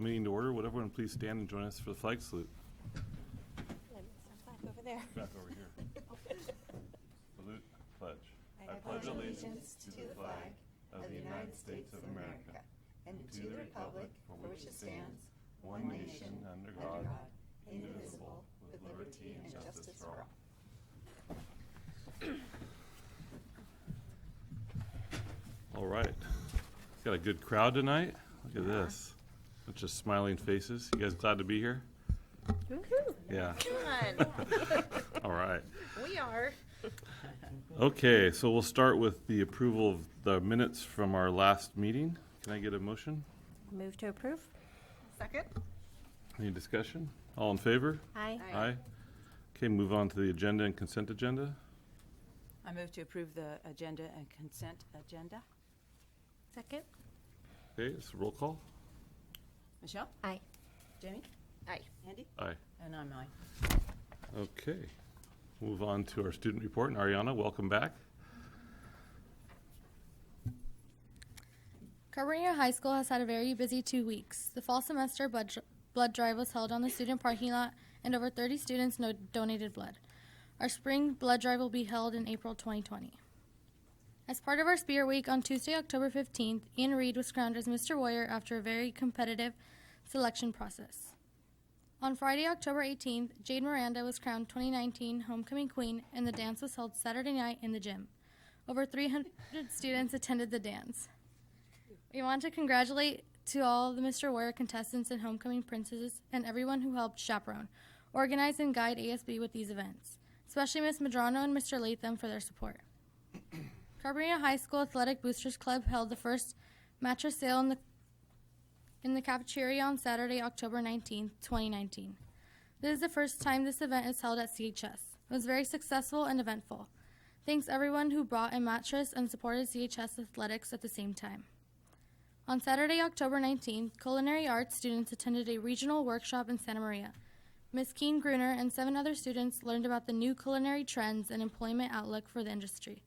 the meeting to order. Would everyone please stand and join us for the flag salute? Back over there. Back over here. Salute, pledge. I pledge allegiance to the flag of the United States of America and to the republic for which it stands, one nation under God, indivisible, with liberty and justice for all. All right. Got a good crowd tonight. Look at this. Bunch of smiling faces. You guys glad to be here? Woohoo! Yeah. Fun. All right. We are. Okay, so we'll start with the approval of the minutes from our last meeting. Can I get a motion? Move to approve. Second. Any discussion? All in favor? Aye. Aye. Okay, move on to the agenda and consent agenda. I move to approve the agenda and consent agenda. Second. Okay, it's a roll call. Michelle? Aye. Jamie? Aye. Andy? Aye. And I'm aye. Okay, move on to our student report. And Ariana, welcome back. Carbonear High School has had a very busy 2 weeks. The fall semester blood drive was held on the student parking lot, and over 30 students donated blood. Our spring blood drive will be held in April 2020. As part of our Spirit Week on Tuesday, October 15th, Ian Reed was crowned as Mr. Warrior after a very competitive selection process. On Friday, October 18th, Jade Miranda was crowned 2019 Homecoming Queen, and the dance was held Saturday night in the gym. Over 300 students attended the dance. We want to congratulate to all the Mr. Warrior contestants and homecoming princesses and everyone who helped chaperone, organize, and guide ASB with these events, especially Ms. Madrano and Mr. Latham for their support. Carbonear High School Athletic Boosters Club held the first mattress sale in the cafeteria on Saturday, October 19, 2019. This is the first time this event is held at CHS. It was very successful and eventful. Thanks everyone who brought a mattress and supported CHS athletics at the same time. On Saturday, October 19th, culinary arts students attended a regional workshop in Santa Maria. Ms. Keen Gruner and 7 other students learned about the new culinary trends and employment outlook for the industry.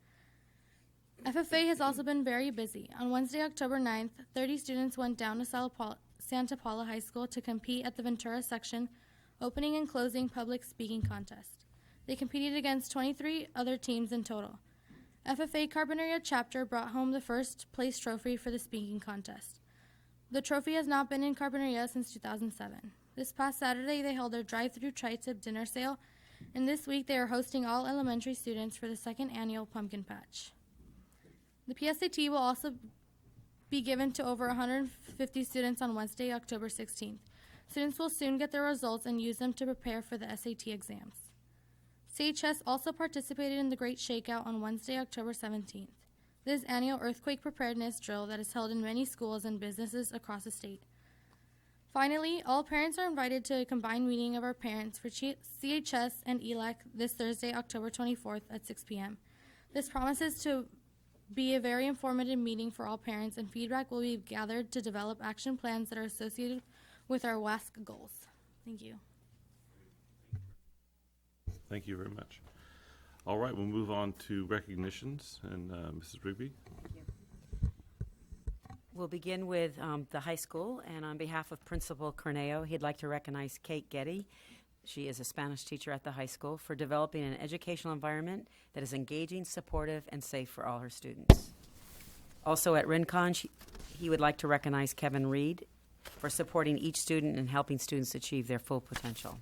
FFA has also been very busy. On Wednesday, October 9th, 30 students went down to Santa Paula High School to compete at the Ventura section opening and closing public speaking contest. They competed against 23 other teams in total. FFA Carboneria chapter brought home the first place trophy for the speaking contest. The trophy has not been in Carboneria since 2007. This past Saturday, they held their drive-through tri-tip dinner sale, and this week they are hosting all elementary students for the 2nd annual Pumpkin Patch. The PSAT will also be given to over 150 students on Wednesday, October 16th. Students will soon get their results and use them to prepare for the SAT exams. CHS also participated in the Great Shakeout on Wednesday, October 17th. This is annual earthquake preparedness drill that is held in many schools and businesses across the state. Finally, all parents are invited to a combined meeting of our parents for CHS and ELAC this Thursday, October 24th at 6 p.m. This promises to be a very informative meeting for all parents, and feedback will be gathered to develop action plans that are associated with our WASC goals. Thank you. Thank you very much. All right, we'll move on to recognitions. And Mrs. Rigby? Thank you. We'll begin with the high school, and on behalf of Principal Corneo, he'd like to recognize Kate Getty. She is a Spanish teacher at the high school for developing an educational environment that is engaging, supportive, and safe for all her students. Also at Rincon, he would like to recognize Kevin Reed for supporting each student and helping students achieve their full potential.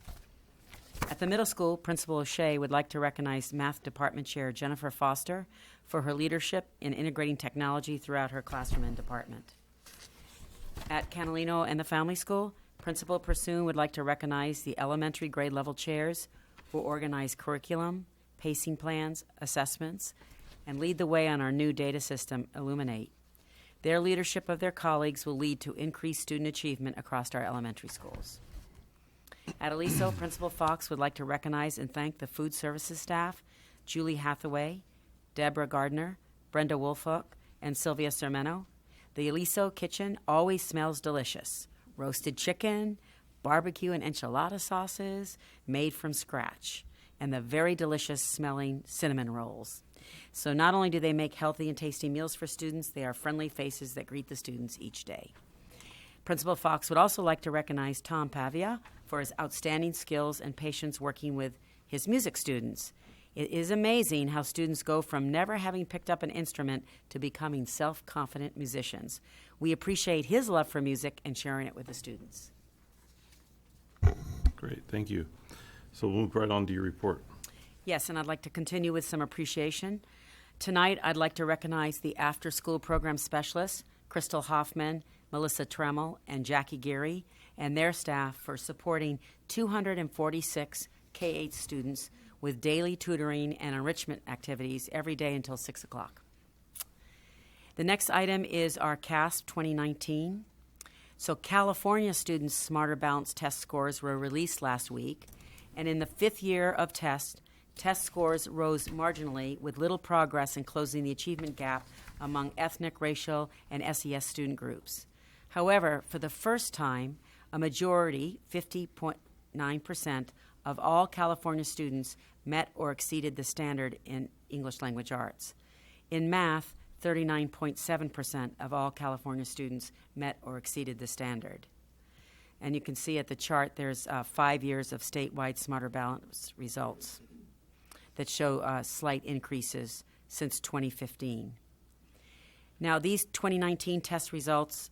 At the middle school, Principal O'Shea would like to recognize Math Department Chair Jennifer Foster for her leadership in integrating technology throughout her classroom and department. At Catalino and the Family School, Principal Pursoon would like to recognize the elementary grade level chairs who organize curriculum, pacing plans, assessments, and lead the way on our new data system, Illuminate. Their leadership of their colleagues will lead to increased student achievement across our elementary schools. At Aliso, Principal Fox would like to recognize and thank the food services staff, Julie Hathaway, Deborah Gardner, Brenda Wolfhook, and Sylvia Sermeno. The Aliso kitchen always smells delicious. Roasted chicken, barbecue and enchilada sauces made from scratch, and the very delicious smelling cinnamon rolls. So not only do they make healthy and tasty meals for students, they are friendly faces that greet the students each day. Principal Fox would also like to recognize Tom Pavia for his outstanding skills and patience working with his music students. It is amazing how students go from never having picked up an instrument to becoming self-confident musicians. We appreciate his love for music and sharing it with the students. Great, thank you. So we'll move right on to your report. Yes, and I'd like to continue with some appreciation. Tonight, I'd like to recognize the after-school program specialists, Crystal Hoffman, Melissa Tremmel, and Jackie Geary, and their staff for supporting 246 K-8 students with daily tutoring and enrichment activities every day until 6 o'clock. The next item is our CASP 2019. So California students' Smarter Balance test scores were released last week, and in the 5th year of test scores rose marginally with little progress in closing the achievement gap among ethnic, racial, and SES student groups. However, for the first time, a majority, 50.9%, of all California students met or exceeded the standard in English language arts. In math, 39.7% of all California students met or exceeded the standard. And you can see at the chart there's 5 years of statewide Smarter Balance results that show slight increases since 2015. Now, these 2019 test results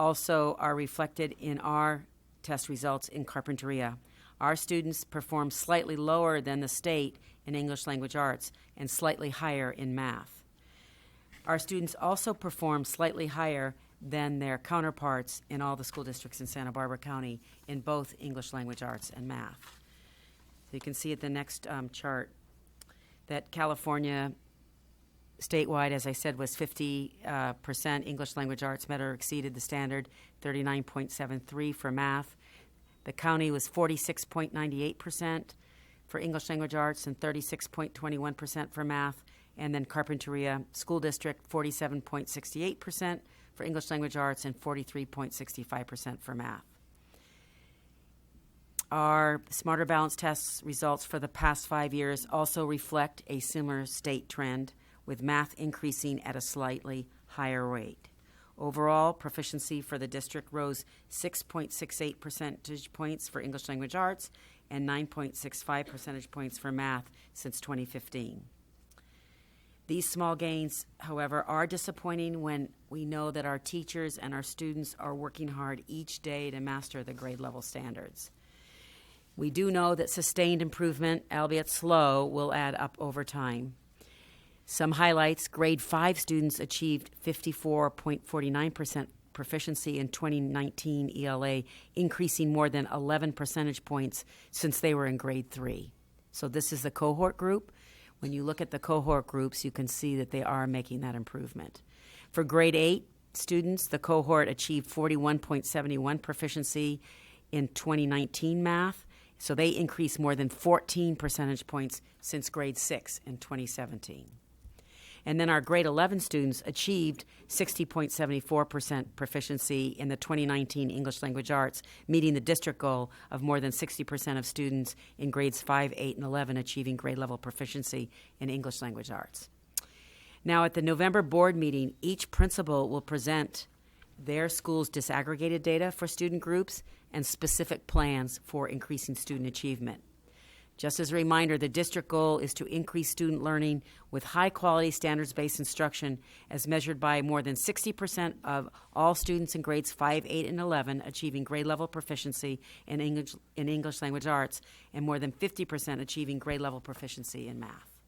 also are reflected in our test results in Carpinteria. Our students performed slightly lower than the state in English language arts and slightly higher in math. Our students also performed slightly higher than their counterparts in all the school districts in Santa Barbara County in both English language arts and math. So you can see at the next chart that California statewide, as I said, was 50% English language arts met or exceeded the standard, 39.73 for math. The county was 46.98% for English language arts and 36.21% for math. And then Carpinteria School District, 47.68% for English language arts and 43.65% for math. Our Smarter Balance test results for the past 5 years also reflect a similar state trend, with math increasing at a slightly higher rate. Overall, proficiency for the district rose 6.68 percentage points for English language arts and 9.65 percentage points for math since 2015. These small gains, however, are disappointing when we know that our teachers and our students are working hard each day to master the grade level standards. We do know that sustained improvement, albeit slow, will add up over time. Some highlights: grade 5 students achieved 54.49% proficiency in 2019 ELA, increasing more than 11 percentage points since they were in grade 3. So this is the cohort group. When you look at the cohort groups, you can see that they are making that improvement. For grade 8 students, the cohort achieved 41.71 proficiency in 2019 math, so they increased more than 14 percentage points since grade 6 in 2017. And then our grade 11 students achieved 60.74% proficiency in the 2019 English language arts, meeting the district goal of more than 60% of students in grades 5, 8, and 11 achieving grade level proficiency in English language arts. Now, at the November board meeting, each principal will present their school's disaggregated data for student groups and specific plans for increasing student achievement. Just as a reminder, the district goal is to increase student learning with high-quality standards-based instruction as measured by more than 60% of all students in grades 5, 8, and 11 achieving grade-level proficiency in English language arts and more than 50% achieving grade-level proficiency in math.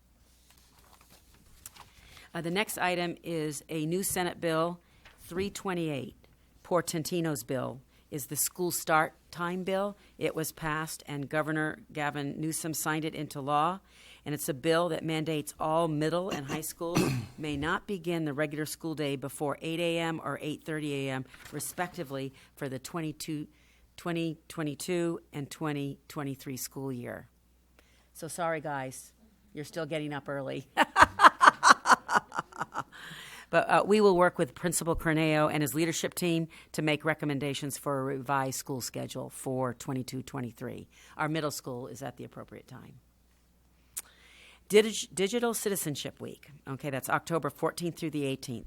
The next item is a new Senate Bill 328, Portantino's bill, is the school start time bill. It was passed, and Governor Gavin Newsom signed it into law, and it's a bill that mandates all middle and high schools may not begin the regular school day before 8 a.m. or 8:30 a.m., respectively, for the 2022 and 2023 school year. So sorry, guys. You're still getting up early. But we will work with Principal Corneo and his leadership team to make recommendations for a revised school schedule for 22-23. Our middle school is at the appropriate time. Digital Citizenship Week. Okay, that's October 14th through the 18th.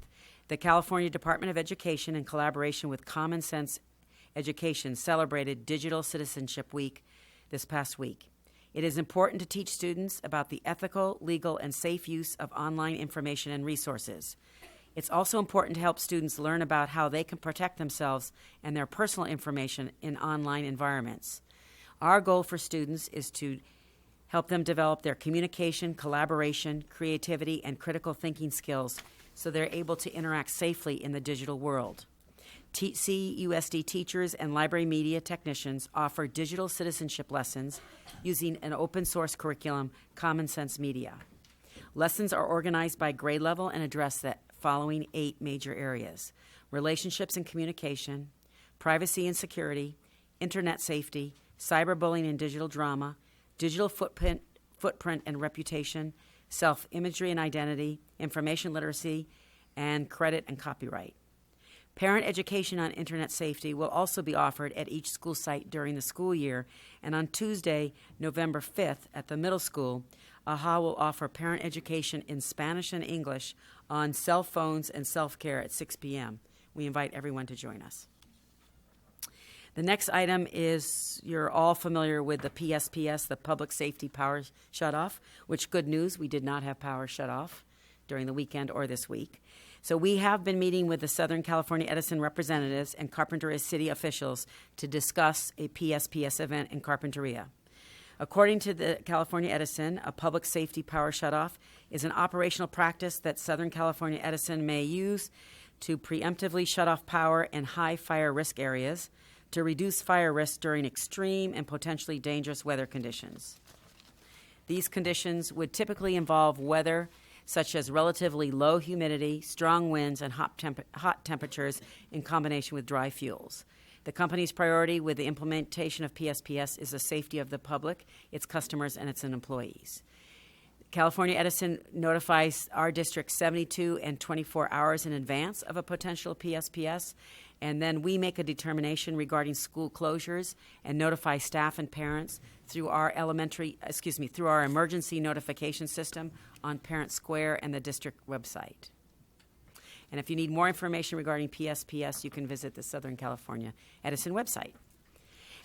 The California Department of Education, in collaboration with Common Sense Education, celebrated Digital Citizenship Week this past week. It is important to teach students about the ethical, legal, and safe use of online information and resources. It's also important to help students learn about how they can protect themselves and their personal information in online environments. Our goal for students is to help them develop their communication, collaboration, creativity, and critical thinking skills so they're able to interact safely in the digital world. CUSD teachers and library media technicians offer digital citizenship lessons using an open source curriculum, Common Sense Media. Lessons are organized by grade level and address the following 8 major areas: relationships and communication, privacy and security, internet safety, cyberbullying and digital drama, digital footprint and reputation, self-imagery and identity, information literacy, and credit and copyright. Parent education on internet safety will also be offered at each school site during the school year, and on Tuesday, November 5th, at the middle school, AHA will offer parent education in Spanish and English on cell phones and self-care at 6 p.m. We invite everyone to join us. The next item is, you're all familiar with the PSPS, the Public Safety Power Shutoff, which, good news, we did not have power shut off during the weekend or this week. So we have been meeting with the Southern California Edison representatives and Carpinteria City officials to discuss a PSPS event in Carpinteria. According to the California Edison, a public safety power shutoff is an operational practice that Southern California Edison may use to preemptively shut off power in high fire risk areas to reduce fire risk during extreme and potentially dangerous weather conditions. These conditions would typically involve weather such as relatively low humidity, strong winds, and hot temperatures in combination with dry fuels. The company's priority with the implementation of PSPS is the safety of the public, its customers, and its employees. California Edison notifies our district 72 and 24 hours in advance of a potential PSPS, and then we make a determination regarding school closures and notify staff and parents through our through our emergency notification system on Parent Square and the district website. And if you need more information regarding PSPS, you can visit the Southern California Edison website.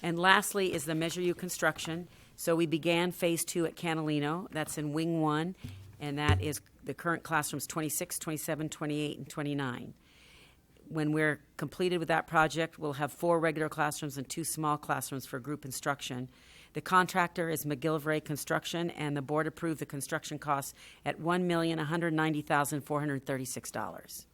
And lastly is the Measure U construction. So we began Phase 2 at Catalino. That's in Wing 1, and that is the current classrooms 26, 27, 28, and 29. When we're completed with that project, we'll have 4 regular classrooms and 2 small classrooms for group instruction. The contractor is McGillivray Construction, and the board approved the construction costs at $1,190,436.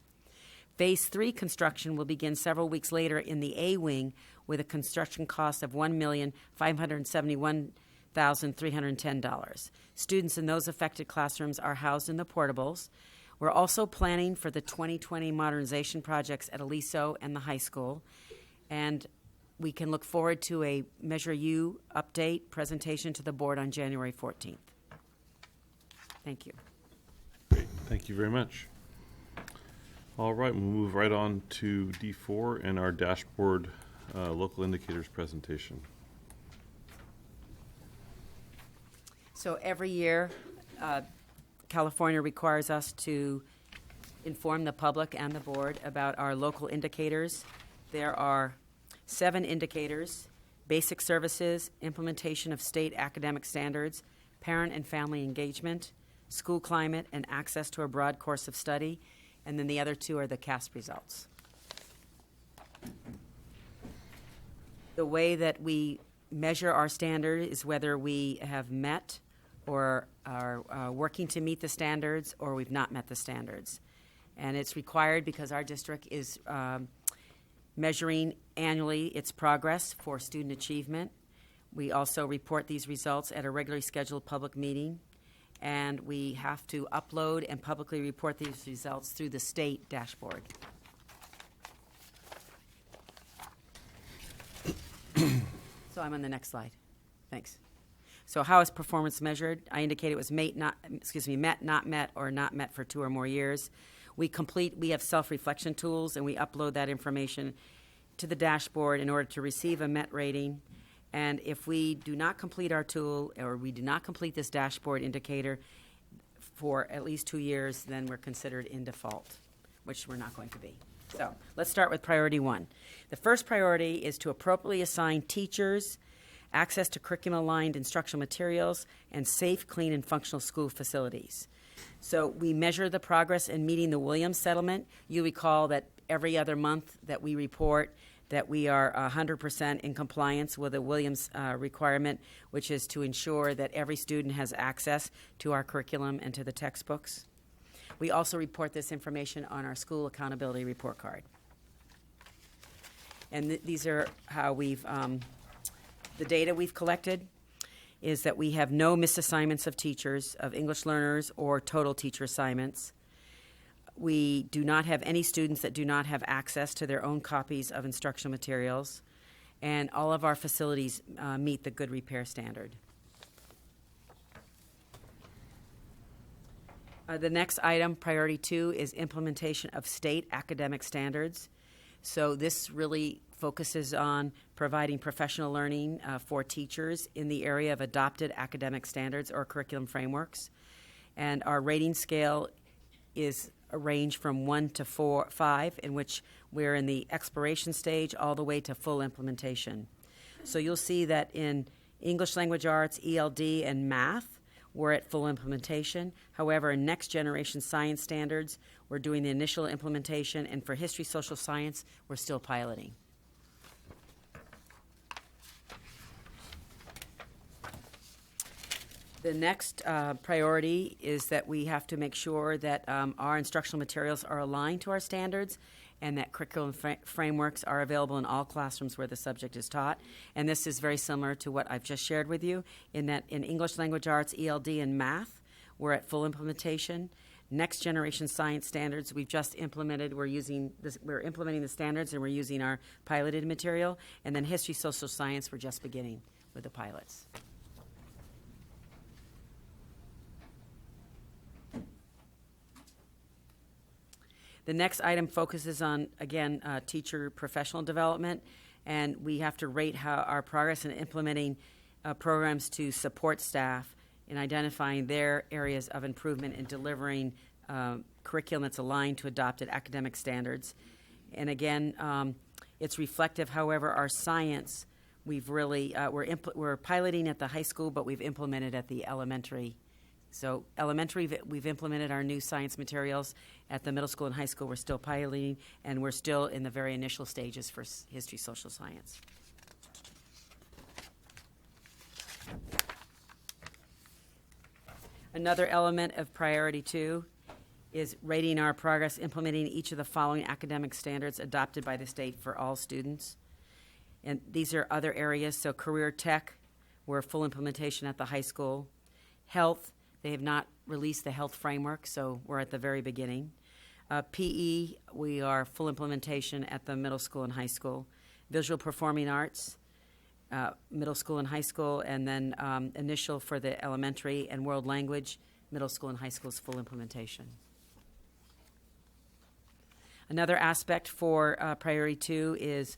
Phase 3 construction will begin several weeks later in the A wing with a construction cost of $1,571,310. Students in those affected classrooms are housed in the portables. We're also planning for the 2020 modernization projects at Aliso and the high school, and we can look forward to a Measure U update presentation to the board on January 14th. Thank you. Great. Thank you very much. All right, we'll move right on to D4 and our dashboard local indicators presentation. So every year, California requires us to inform the public and the board about our local indicators. There are 7 indicators: basic services, implementation of state academic standards, parent and family engagement, school climate, and access to a broad course of study, and then the other 2 are the CASP results. The way that we measure our standard is whether we have met or are working to meet the standards, or we've not met the standards. And it's required because our district is measuring annually its progress for student achievement. We also report these results at a regularly scheduled public meeting, and we have to upload and publicly report these results through the state dashboard. So I'm on the next slide. Thanks. So how is performance measured? I indicated it was met, not met, or not met for 2 or more years. We have self-reflection tools, and we upload that information to the dashboard in order to receive a MET rating. And if we do not complete our tool, or we do not complete this dashboard indicator for at least 2 years, then we're considered in default. which we're not going to be. So let's start with priority 1. The first priority is to appropriately assign teachers access to curriculum-aligned instructional materials and safe, clean, and functional school facilities. So we measure the progress in meeting the Williams settlement. You recall that every other month that we report that we are 100% in compliance with the Williams requirement, which is to ensure that every student has access to our curriculum and to the textbooks. We also report this information on our school accountability report card. And these are how we've, the data we've collected is that we have no misassignments of teachers, of English learners, or total teacher assignments. We do not have any students that do not have access to their own copies of instructional materials, and all of our facilities meet the good repair standard. The next item, priority 2, is implementation of state academic standards. So this really focuses on providing professional learning for teachers in the area of adopted academic standards or curriculum frameworks. And our rating scale is a range from 1 to 5, in which we're in the exploration stage all the way to full implementation. So you'll see that in English language arts, ELD, and math, we're at full implementation. However, in next generation science standards, we're doing the initial implementation, and for history, social science, we're still piloting. The next priority is that we have to make sure that our instructional materials are aligned to our standards and that curriculum frameworks are available in all classrooms where the subject is taught. And this is very similar to what I've just shared with you, in that in English language arts, ELD, and math, we're at full implementation. Next generation science standards, we've just implemented. We're implementing the standards, and we're using our piloted material. And then history, social science, we're just beginning with the pilots. The next item focuses on, again, teacher professional development, and we have to rate how our progress in implementing programs to support staff in identifying their areas of improvement in delivering curriculum that's aligned to adopted academic standards. And again, it's reflective. However, our science, we've really we're piloting at the high school, but we've implemented at the elementary. So elementary, we've implemented our new science materials. At the middle school and high school, we're still piloting, and we're still in the very initial stages for history, social science. Another element of priority 2 is rating our progress implementing each of the following academic standards adopted by the state for all students. And these are other areas. So career tech, we're full implementation at the high school. Health, they have not released the health framework, so we're at the very beginning. PE, we are full implementation at the middle school and high school. Visual performing arts, middle school and high school, and then initial for the elementary, and world language, middle school and high school's full implementation. Another aspect for priority 2 is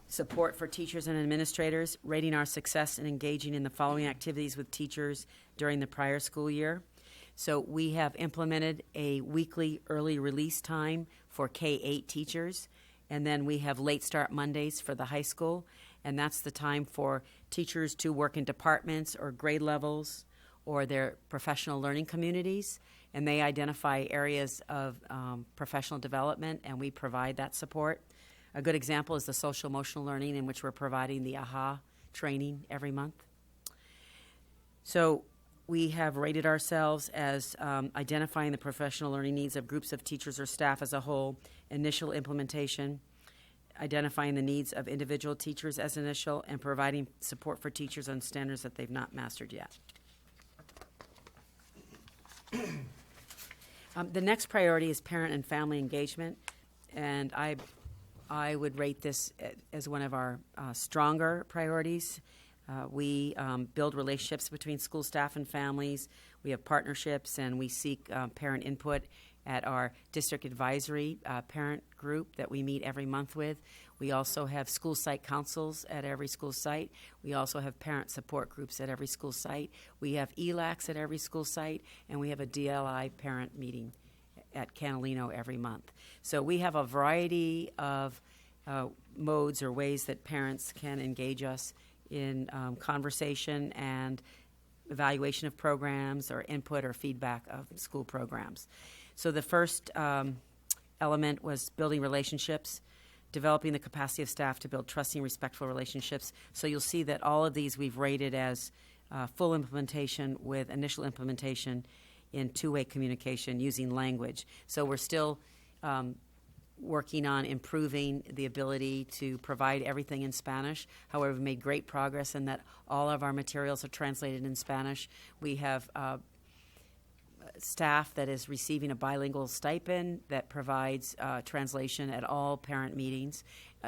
support for teachers and administrators, rating our success in engaging in the following activities with teachers during the prior school year. So we have implemented a weekly early release time for K-8 teachers, and then we have late start Mondays for the high school, and that's the time for teachers to work in departments or grade levels or their professional learning communities, and they identify areas of professional development, and we provide that support. A good example is the social emotional learning, in which we're providing the AHA training every month. So we have rated ourselves as identifying the professional learning needs of groups of teachers or staff as a whole, initial implementation, identifying the needs of individual teachers as initial, and providing support for teachers on standards that they've not mastered yet. The next priority is parent and family engagement, and I would rate this as one of our stronger priorities. We build relationships between school staff and families. We have partnerships, and we seek parent input at our district advisory parent group that we meet every month with. We also have school site councils at every school site. We also have parent support groups at every school site. We have ELACs at every school site, and we have a DLI parent meeting at Canalino every month. So we have a variety of modes or ways that parents can engage us in conversation and evaluation of programs or input or feedback of school programs. So the first element was building relationships, developing the capacity of staff to build trusting, respectful relationships. So you'll see that all of these we've rated as full implementation with initial implementation in two-way communication using language. So we're still working on improving the ability to provide everything in Spanish. However, we've made great progress in that all of our materials are translated in Spanish. We have staff that is receiving a bilingual stipend that provides translation at all parent meetings.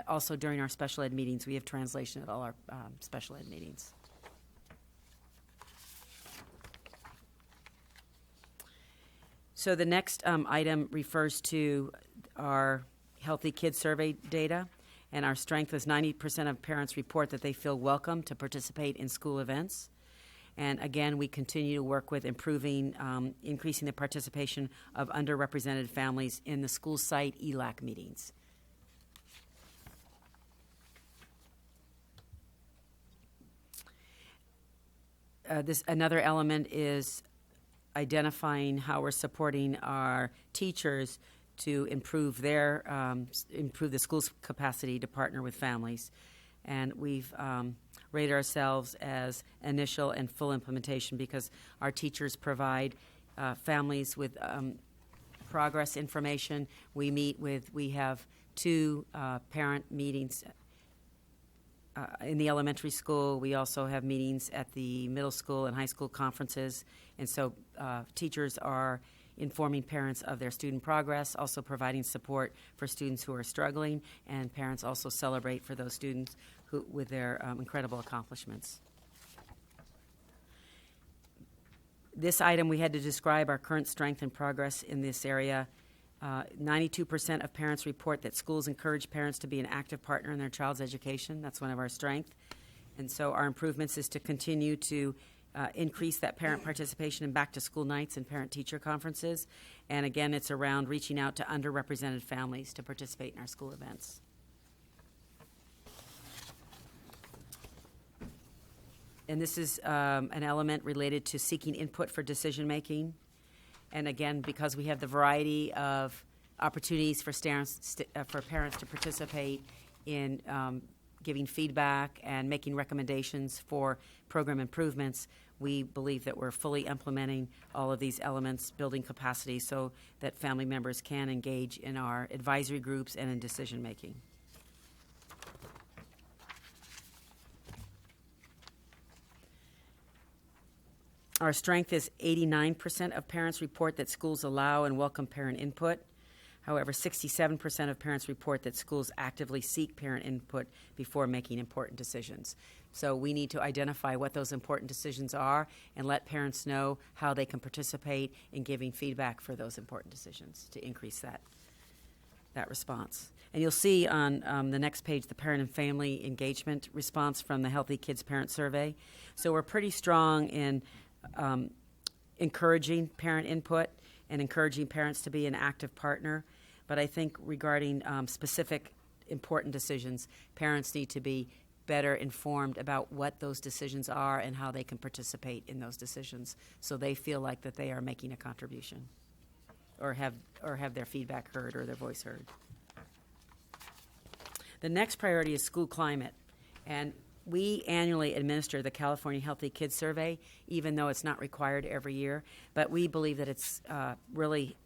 Also, during our special ed meetings, we have translation at all our special ed meetings. So the next item refers to our Healthy Kids Survey data, and our strength was 90% of parents report that they feel welcome to participate in school events. And again, we continue to work with improving, increasing the participation of underrepresented families in the school site ELAC meetings. Another element is identifying how we're supporting our teachers to improve improve the school's capacity to partner with families. And we've rated ourselves as initial and full implementation because our teachers provide families with progress information. We have two parent meetings in the elementary school. We also have meetings at the middle school and high school conferences. And so teachers are informing parents of their student progress, also providing support for students who are struggling, and parents also celebrate for those students with their incredible accomplishments. This item, we had to describe our current strength and progress in this area. 92% of parents report that schools encourage parents to be an active partner in their child's education. That's one of our strengths. And so our improvements is to continue to increase that parent participation in back-to-school nights and parent-teacher conferences. And again, it's around reaching out to underrepresented families to participate in our school events. And this is an element related to seeking input for decision-making. And again, because we have the variety of opportunities for parents to participate in giving feedback and making recommendations for program improvements, we believe that we're fully implementing all of these elements, building capacity so that family members can engage in our advisory groups and in decision-making. Our strength is 89% of parents report that schools allow and welcome parent input. However, 67% of parents report that schools actively seek parent input before making important decisions. So we need to identify what those important decisions are and let parents know how they can participate in giving feedback for those important decisions to increase that response. And you'll see on the next page the parent and family engagement response from the Healthy Kids Parent Survey. So we're pretty strong in encouraging parent input and encouraging parents to be an active partner. But I think regarding specific important decisions, parents need to be better informed about what those decisions are and how they can participate in those decisions so they feel like that they are making a contribution or have their feedback heard or their voice heard. The next priority is school climate. And we annually administer the California Healthy Kids Survey, even though it's not required every year. But we believe that it's really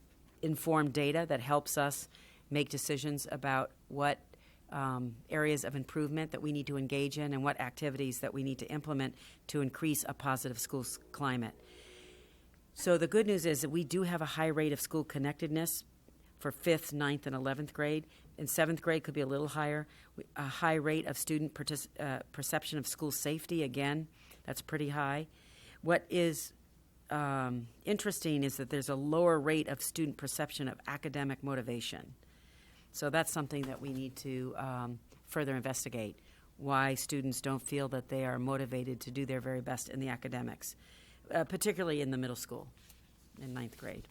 informed data that helps us make decisions about what areas of improvement that we need to engage in and what activities that we need to implement to increase a positive school climate. So the good news is that we do have a high rate of school connectedness for 5th, 9th, and 11th grade. In 7th grade could be a little higher. A high rate of student perception of school safety, again, that's pretty high. What is interesting is that there's a lower rate of student perception of academic motivation. So that's something that we need to further investigate, why students don't feel that they are motivated to do their very best in the academics, particularly in the middle school in 9th grade.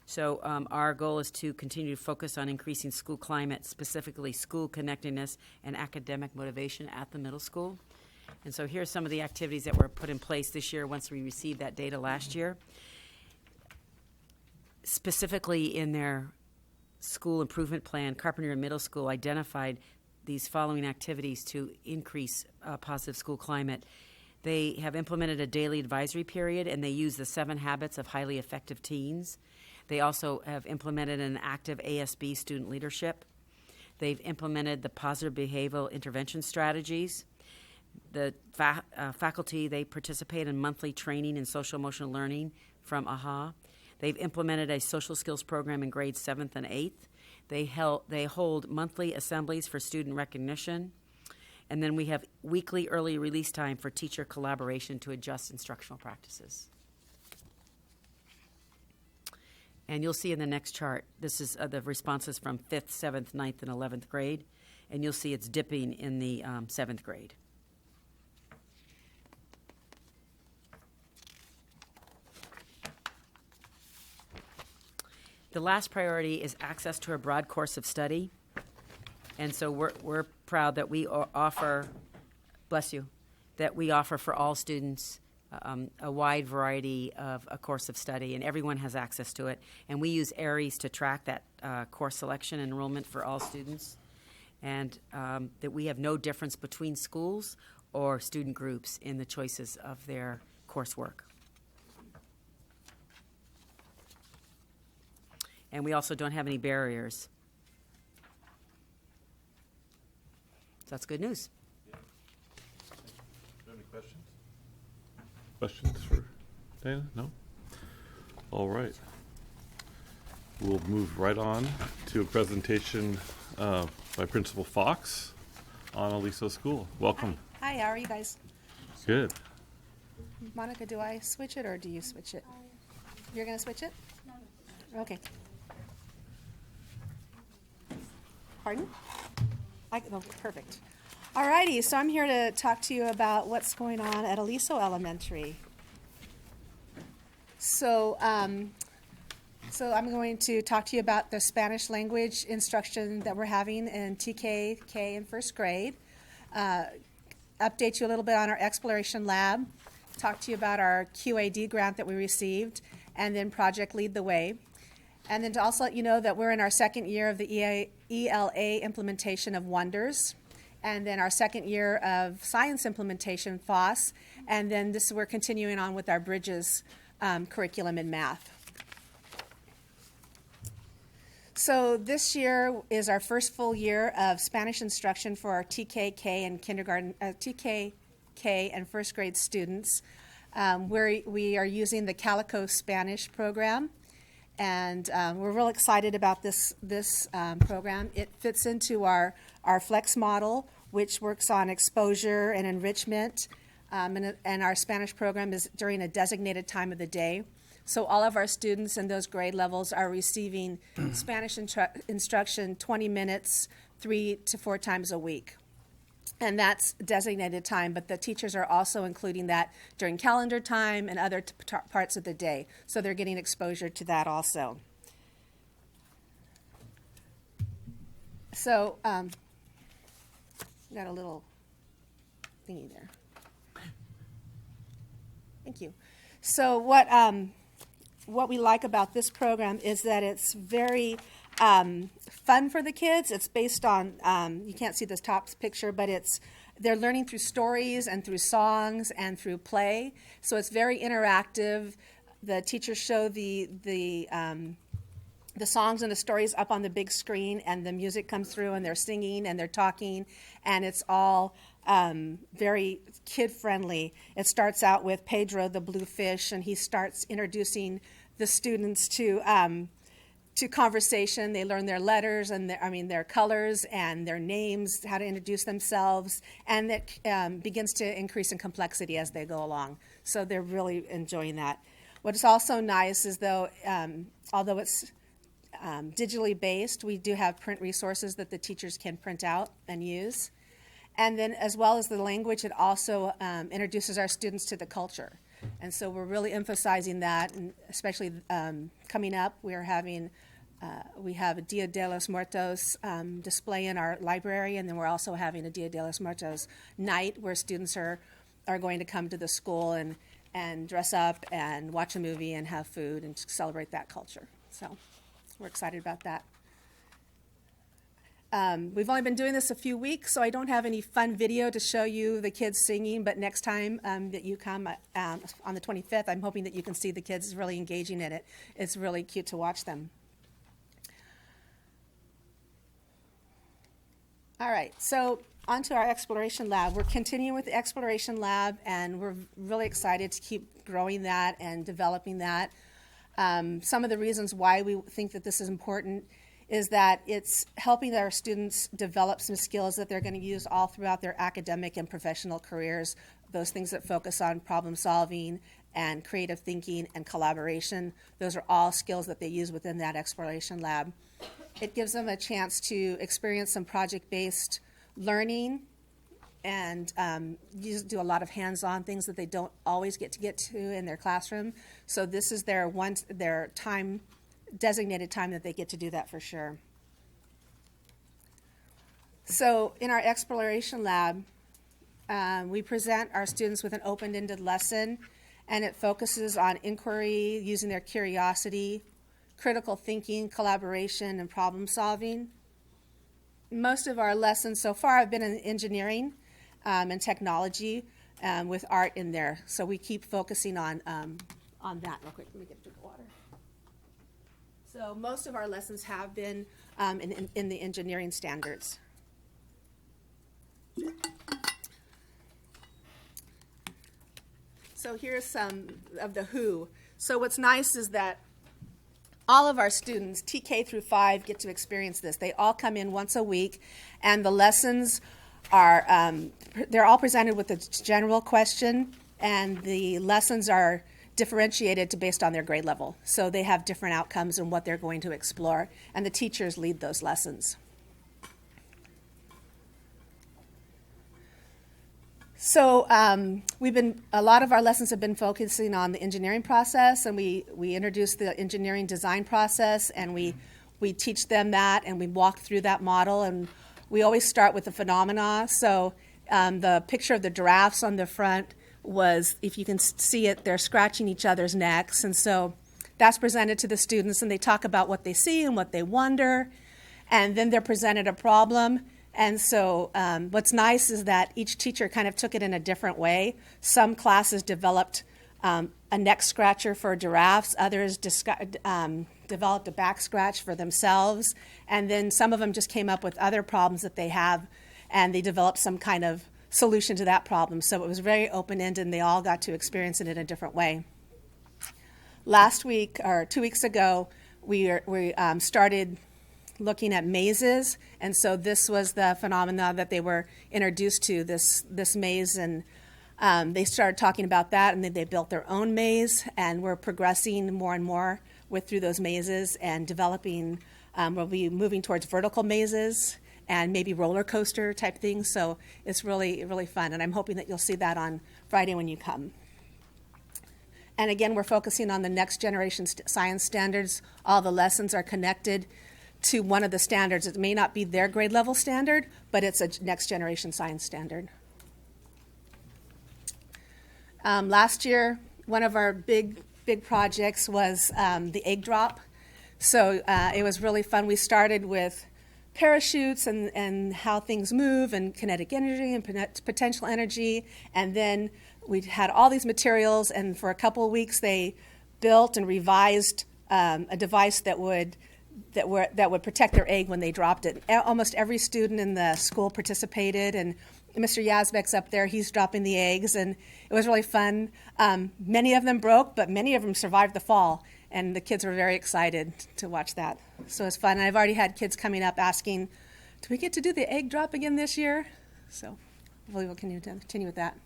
So our goal is to continue to focus on increasing school climate, specifically school connectedness and academic motivation at the middle school. And so here's some of the activities that were put in place this year once we received that data last year. Specifically in their school improvement plan, Carpenter Middle School identified these following activities to increase positive school climate. They have implemented a daily advisory period, and they use the 7 habits of highly effective teens. They also have implemented an active ASB student leadership. They've implemented the positive behavioral intervention strategies. The faculty, they participate in monthly training in social emotional learning from AHA. They've implemented a social skills program in grades 7th and 8th. They hold monthly assemblies for student recognition. And then we have weekly early release time for teacher collaboration to adjust instructional practices. And you'll see in the next chart, this is the responses from 5th, 7th, 9th, and 11th grade. And you'll see it's dipping in the 7th grade. The last priority is access to a broad course of study. And so we're proud that we offer, bless you, that we offer for all students a wide variety of a course of study, and everyone has access to it. And we use ARIES to track that course selection and enrollment for all students, and that we have no difference between schools or student groups in the choices of their coursework. And we also don't have any barriers. So that's good news. Do you have any questions? Questions for Dana? No? All right. We'll move right on to a presentation by Principal Fox on Aliso School. Welcome. Hi, how are you guys? Good. Monica, do I switch it or do you switch it? You're going to switch it? Okay. Pardon? Oh, perfect. All righty, so I'm here to talk to you about what's going on at Aliso Elementary. So I'm going to talk to you about the Spanish language instruction that we're having in TK, K, and first grade. Update you a little bit on our exploration lab. Talk to you about our QAD grant that we received, and then Project Lead the Way. And then to also let you know that we're in our second year of the ELA implementation of Wonders, and then our second year of science implementation, FOSS, and then we're continuing on with our Bridges curriculum in math. So this year is our first full year of Spanish instruction for our TK, K, and TK, K, and first grade students. We are using the Calico Spanish program. And we're real excited about this program. It fits into our Flex model, which works on exposure and enrichment. And our Spanish program is during a designated time of the day. So all of our students in those grade levels are receiving Spanish instruction 20 minutes, 3 to 4 times a week. And that's designated time, but the teachers are also including that during calendar time and other parts of the day. So they're getting exposure to that also. So, got a little thingy there. Thank you. So what we like about this program is that it's very fun for the kids. It's based on, you can't see this top picture, but they're learning through stories and through songs and through play. So it's very interactive. The teachers show the songs and the stories up on the big screen, and the music comes through, and they're singing and they're talking, and it's all very kid-friendly. It starts out with Pedro the blue fish, and he starts introducing the students to conversation. They learn their letters and their colors and their names, how to introduce themselves, and that begins to increase in complexity as they go along. So they're really enjoying that. What's also nice is although it's digitally based, we do have print resources that the teachers can print out and use. And then as well as the language, it also introduces our students to the culture. And so we're really emphasizing that, and especially coming up, we have a Dia de los Muertos display in our library, and then we're also having a Dia de los Muertos night where students are going to come to the school and dress up and watch a movie and have food and celebrate that culture. So we're excited about that. We've only been doing this a few weeks, so I don't have any fun video to show you the kids singing, but next time that you come on the 25th, I'm hoping that you can see the kids really engaging in it. It's really cute to watch them. All right, so on to our exploration lab. We're continuing with the exploration lab, and we're really excited to keep growing that and developing that. Some of the reasons why we think that this is important is that it's helping our students develop some skills that they're going to use all throughout their academic and professional careers, those things that focus on problem solving and creative thinking and collaboration. Those are all skills that they use within that exploration lab. It gives them a chance to experience some project-based learning and do a lot of hands-on things that they don't always get to in their classroom. So this is their time, designated time that they get to do that for sure. So in our exploration lab, we present our students with an open-ended lesson, and it focuses on inquiry, using their curiosity, critical thinking, collaboration, and problem solving. Most of our lessons so far have been in engineering and technology with art in there. So we keep focusing on that. Real quick, let me get a drink of water. So most of our lessons have been in the engineering standards. So here's some of the who. So what's nice is that all of our students, TK through 5, get to experience this. They all come in once a week, and the lessons are, they're all presented with a general question, and the lessons are differentiated based on their grade level. So they have different outcomes in what they're going to explore, and the teachers lead those lessons. So a lot of our lessons have been focusing on the engineering process, and we introduce the engineering design process, and we teach them that, and we walk through that model, and we always start with the phenomena. So the picture of the giraffes on the front was, if you can see it, they're scratching each other's necks, and so that's presented to the students, and they talk about what they see and what they wonder, and then they're presented a problem. And so what's nice is that each teacher kind of took it in a different way. Some classes developed a neck scratcher for giraffes, others developed a back scratch for themselves, and then some of them just came up with other problems that they have, and they developed some kind of solution to that problem. So it was very open-ended, and they all got to experience it in a different way. Last week, or 2 weeks ago, we started looking at mazes, and so this was the phenomena that they were introduced to, this maze, and they started talking about that, and then they built their own maze, and we're progressing more and more through those mazes and developing. We'll be moving towards vertical mazes and maybe roller coaster type things, so it's really, really fun, and I'm hoping that you'll see that on Friday when you come. And again, we're focusing on the next generation science standards. All the lessons are connected to one of the standards. It may not be their grade level standard, but it's a next generation science standard. Last year, one of our big projects was the egg drop. So it was really fun. We started with parachutes and how things move and kinetic energy and potential energy, and then we had all these materials, and for a couple of weeks they built and revised a device that would protect their egg when they dropped it. Almost every student in the school participated, and Mr. Yazbek's up there, he's dropping the eggs, and it was really fun. Many of them broke, but many of them survived the fall, and the kids were very excited to watch that. So it was fun, and I've already had kids coming up asking, do we get to do the egg drop again this year? So hopefully we'll continue with that.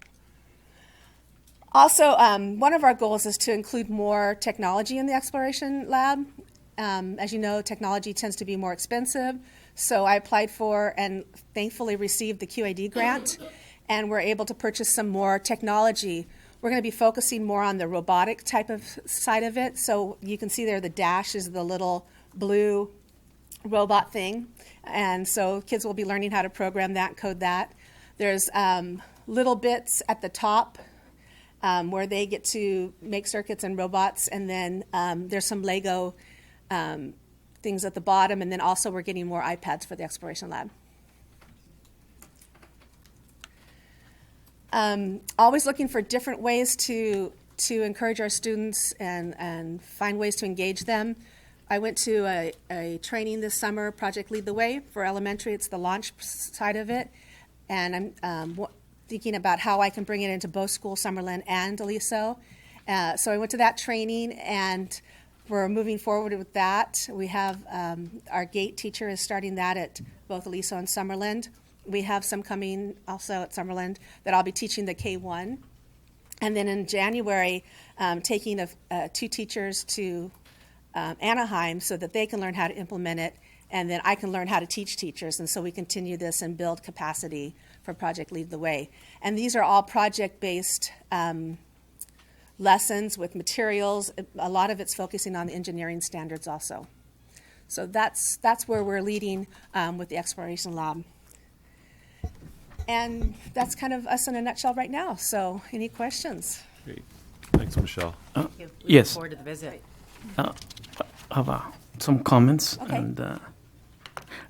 Also, one of our goals is to include more technology in the exploration lab. As you know, technology tends to be more expensive, so I applied for and thankfully received the QAD grant, and we're able to purchase some more technology. we're going to be focusing more on the robotic type of side of it. So you can see there the dash is the little blue robot thing. And so kids will be learning how to program that, code that. There's little bits at the top where they get to make circuits and robots. And then there's some Lego things at the bottom. And then also we're getting more iPads for the Exploration Lab. Always looking for different ways to encourage our students and find ways to engage them. I went to a training this summer, Project Lead the Way, for elementary. It's the launch side of it. And I'm thinking about how I can bring it into both School Summerlin and Aliso. So I went to that training, and we're moving forward with that. We have our GATE teacher is starting that at both Aliso and Summerlin. We have some coming also at Summerlin that I'll be teaching the K-1. And then in January, taking 2 teachers to Anaheim so that they can learn how to implement it, and then I can learn how to teach teachers. And so we continue this and build capacity for Project Lead the Way. And these are all project-based lessons with materials. A lot of it's focusing on the engineering standards also. So that's where we're leading with the Exploration Lab. And that's kind of us in a nutshell right now. So any questions? Great. Thanks, Michelle. Thank you. We yes. Look forward to the visit. I have some comments. Okay. And I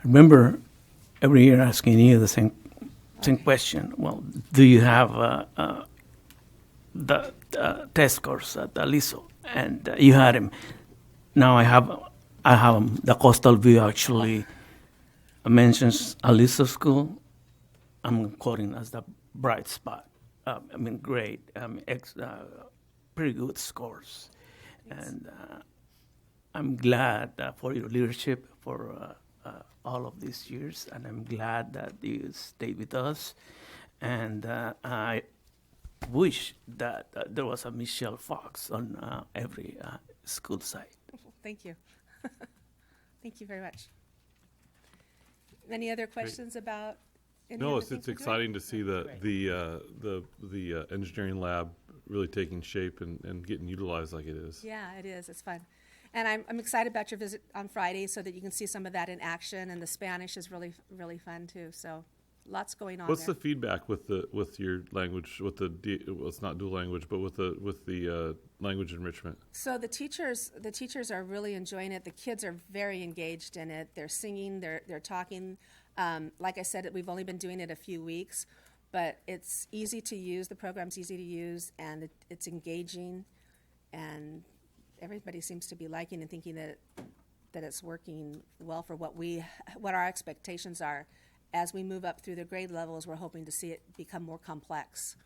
remember every year asking you the same question. Well, do you have the test course at Aliso? And you had him. Now I have him. The coastal view actually mentions Aliso School. I'm quoting as the bright spot. Great. Pretty good scores. And I'm glad for your leadership for all of these years, and I'm glad that you stay with us. And I wish that there was a Michelle Fox on every school site. Thank you. Thank you very much. Any other questions about any No, of the it's things we're doing? exciting to see the engineering lab really taking shape and getting utilized like it is. Yeah, it is. It's fun. And I'm excited about your visit on Friday so that you can see some of that in action. And the Spanish is really, really fun too. So lots going on What's there. the feedback with your language, with well, it's not dual language, but with the language enrichment? So the teachers are really enjoying it. The kids are very engaged in it. They're singing, they're talking. Like I said, we've only been doing it a few weeks, but it's easy to use. The program's easy to use, and it's engaging, and everybody seems to be liking and thinking that it's working well for what our expectations are. As we move up through the grade levels, we're hoping to see it become more complex.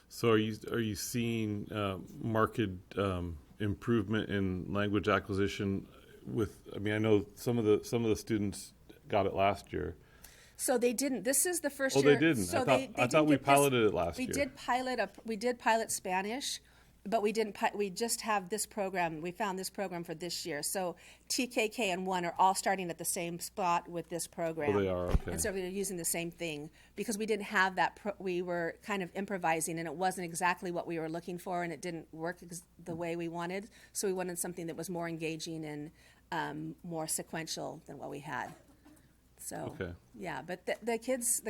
So are you seeing marked improvement in language acquisition? I know some of the students got it last year. So they didn't. This is the first Oh, year. they didn't. So I thought we piloted it last year. We did pilot Spanish, but we didn't. We just have this program. We found this program for this year. So TKK and 1 are all starting at the same spot with this program. Oh, they are, okay. And so they're using the same thing because we didn't have that. We were kind of improvising, and it wasn't exactly what we were looking for, and it didn't work the way we wanted. So we wanted something that was more engaging and more sequential than what we had. So, Okay. yeah, but the kids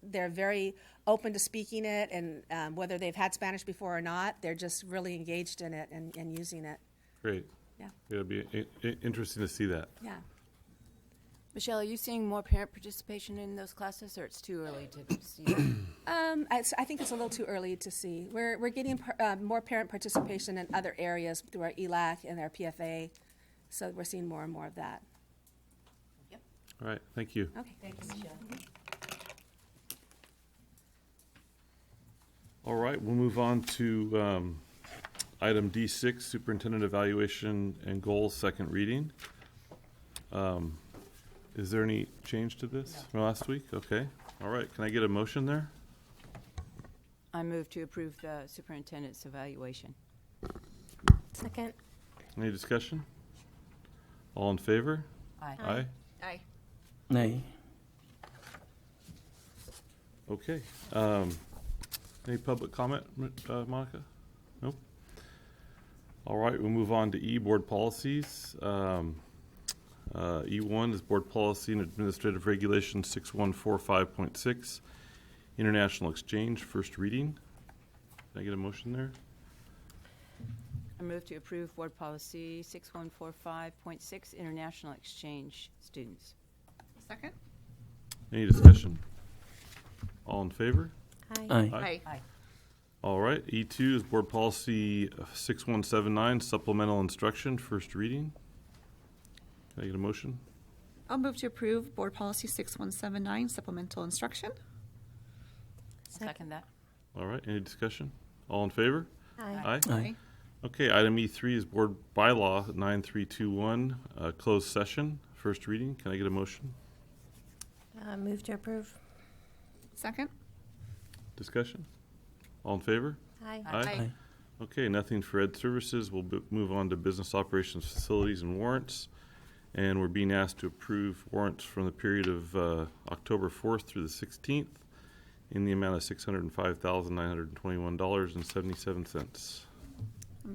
they're very open to speaking it, and whether they've had Spanish before or not, they're just really engaged in it and using it. Great. Yeah. It'll be interesting to see that. Yeah. Michelle, are you seeing more parent participation in those classes, or it's too early to see? I think it's a little too early to see. We're getting more parent participation in other areas through our ELAC and our PFA, so we're seeing more and more of that. All right. Thank you. Okay. Thanks, Michelle. All right. We'll move on to item D6, Superintendent Evaluation and Goals, second reading. Is there any change to this from last week? Okay. All right. Can I get a motion there? I move to approve the superintendent's evaluation. Second. Any discussion? All in favor? Aye. Aye. Aye. Nay. Okay. Any public comment, Monica? No? All right, we'll move on to E, board policies. E1 is board policy and administrative regulation 6145.6, international exchange, first reading. Can I get a motion there? I move to approve Board Policy 6145.6, International Exchange Students. Second? Any discussion? All in favor? Aye. Aye. Aye. All right, E2 is board policy 6179, supplemental instruction, first reading. Can I get a motion? I'll move to approve Board Policy 6179, supplemental instruction. Second that. All right, any discussion? All in favor? Aye. Aye. Okay, item E3 is board bylaw 9321, closed session, first reading. Can I get a motion? Move to approve. Second? Discussion? All in favor? Aye. Aye. Okay, nothing for Ed Services. We'll move on to business operations, facilities, and warrants. And we're being asked to approve warrants from the period of October 4th through the 16th in the amount of $605,921.77.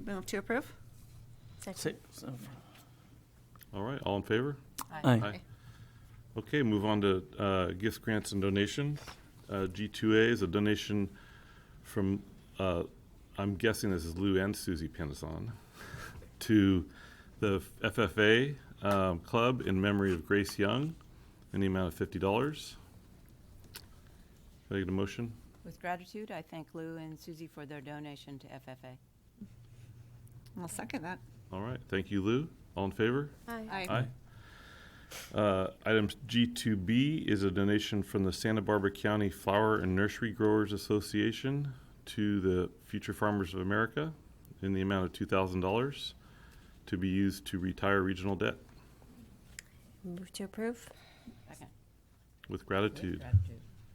Move to approve. Second. All right, all in favor? Aye. Okay, move on to gifts, grants, and donations. G2A is a donation from, I'm guessing this is Lou and Susie Penison, to the FFA Club in memory of Grace Young in the amount of $50. Can I get a motion? With gratitude, I thank Lou and Susie for their donation to FFA. I'll second that. All right, thank you, Lou. All in favor? Aye. Aye. Item G2B is a donation from the Santa Barbara County Flower and Nursery Growers Association to the Future Farmers of America in the amount of $2,000 to be used to retire regional debt Move to approve. Second. with gratitude.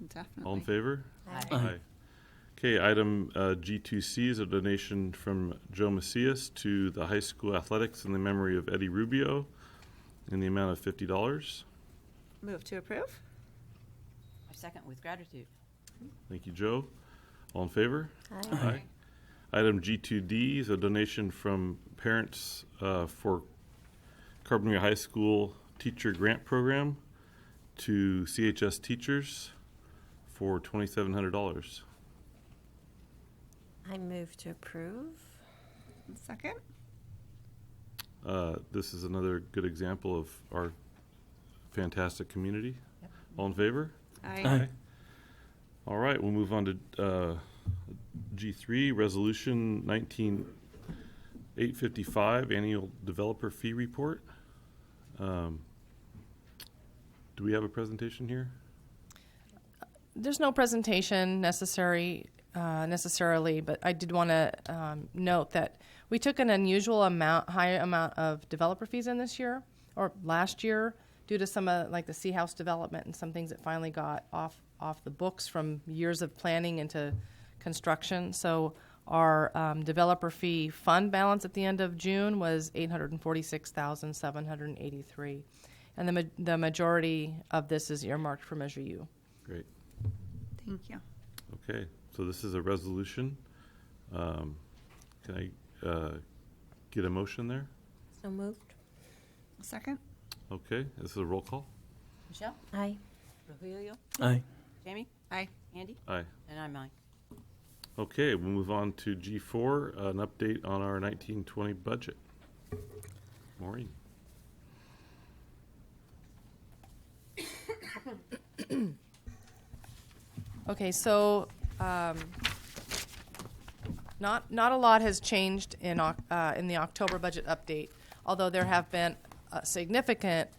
Definitely. All in favor? Aye. Okay, item G2C is a donation from Joe Macias to the high school athletics in the memory of Eddie Rubio in the amount of $50. Move to approve. I second with gratitude. Thank you, Joe. All in favor? Aye. Item G2D is a donation from parents for Carbondale High School Teacher Grant Program to CHS teachers for $2,700. I move to approve. Second? This is another good example of our fantastic community. All in favor? Aye. All right, we'll move on to G3, Resolution 19855, Annual Developer Fee Report. Do we have a presentation here? There's no presentation necessarily, but I did want to note that we took an unusual high amount of developer fees in this year, or last year, due to some of like the Sea House development and some things that finally got off the books from years of planning into construction. So our developer fee fund balance at the end of June was $846,783, and the majority of this is earmarked for Measure U. Great. Thank you. Okay, so this is a resolution. Can I get a motion there? So moved. Second? Okay, this is a roll call. Michelle? Aye. Rogelio? Aye. Jamie? Aye. Andy? Aye. And I'm aye. Okay, we'll move on to G4, an update on our 1920 budget. Maureen. Okay, so not a lot has changed in the October budget update, although there have been significant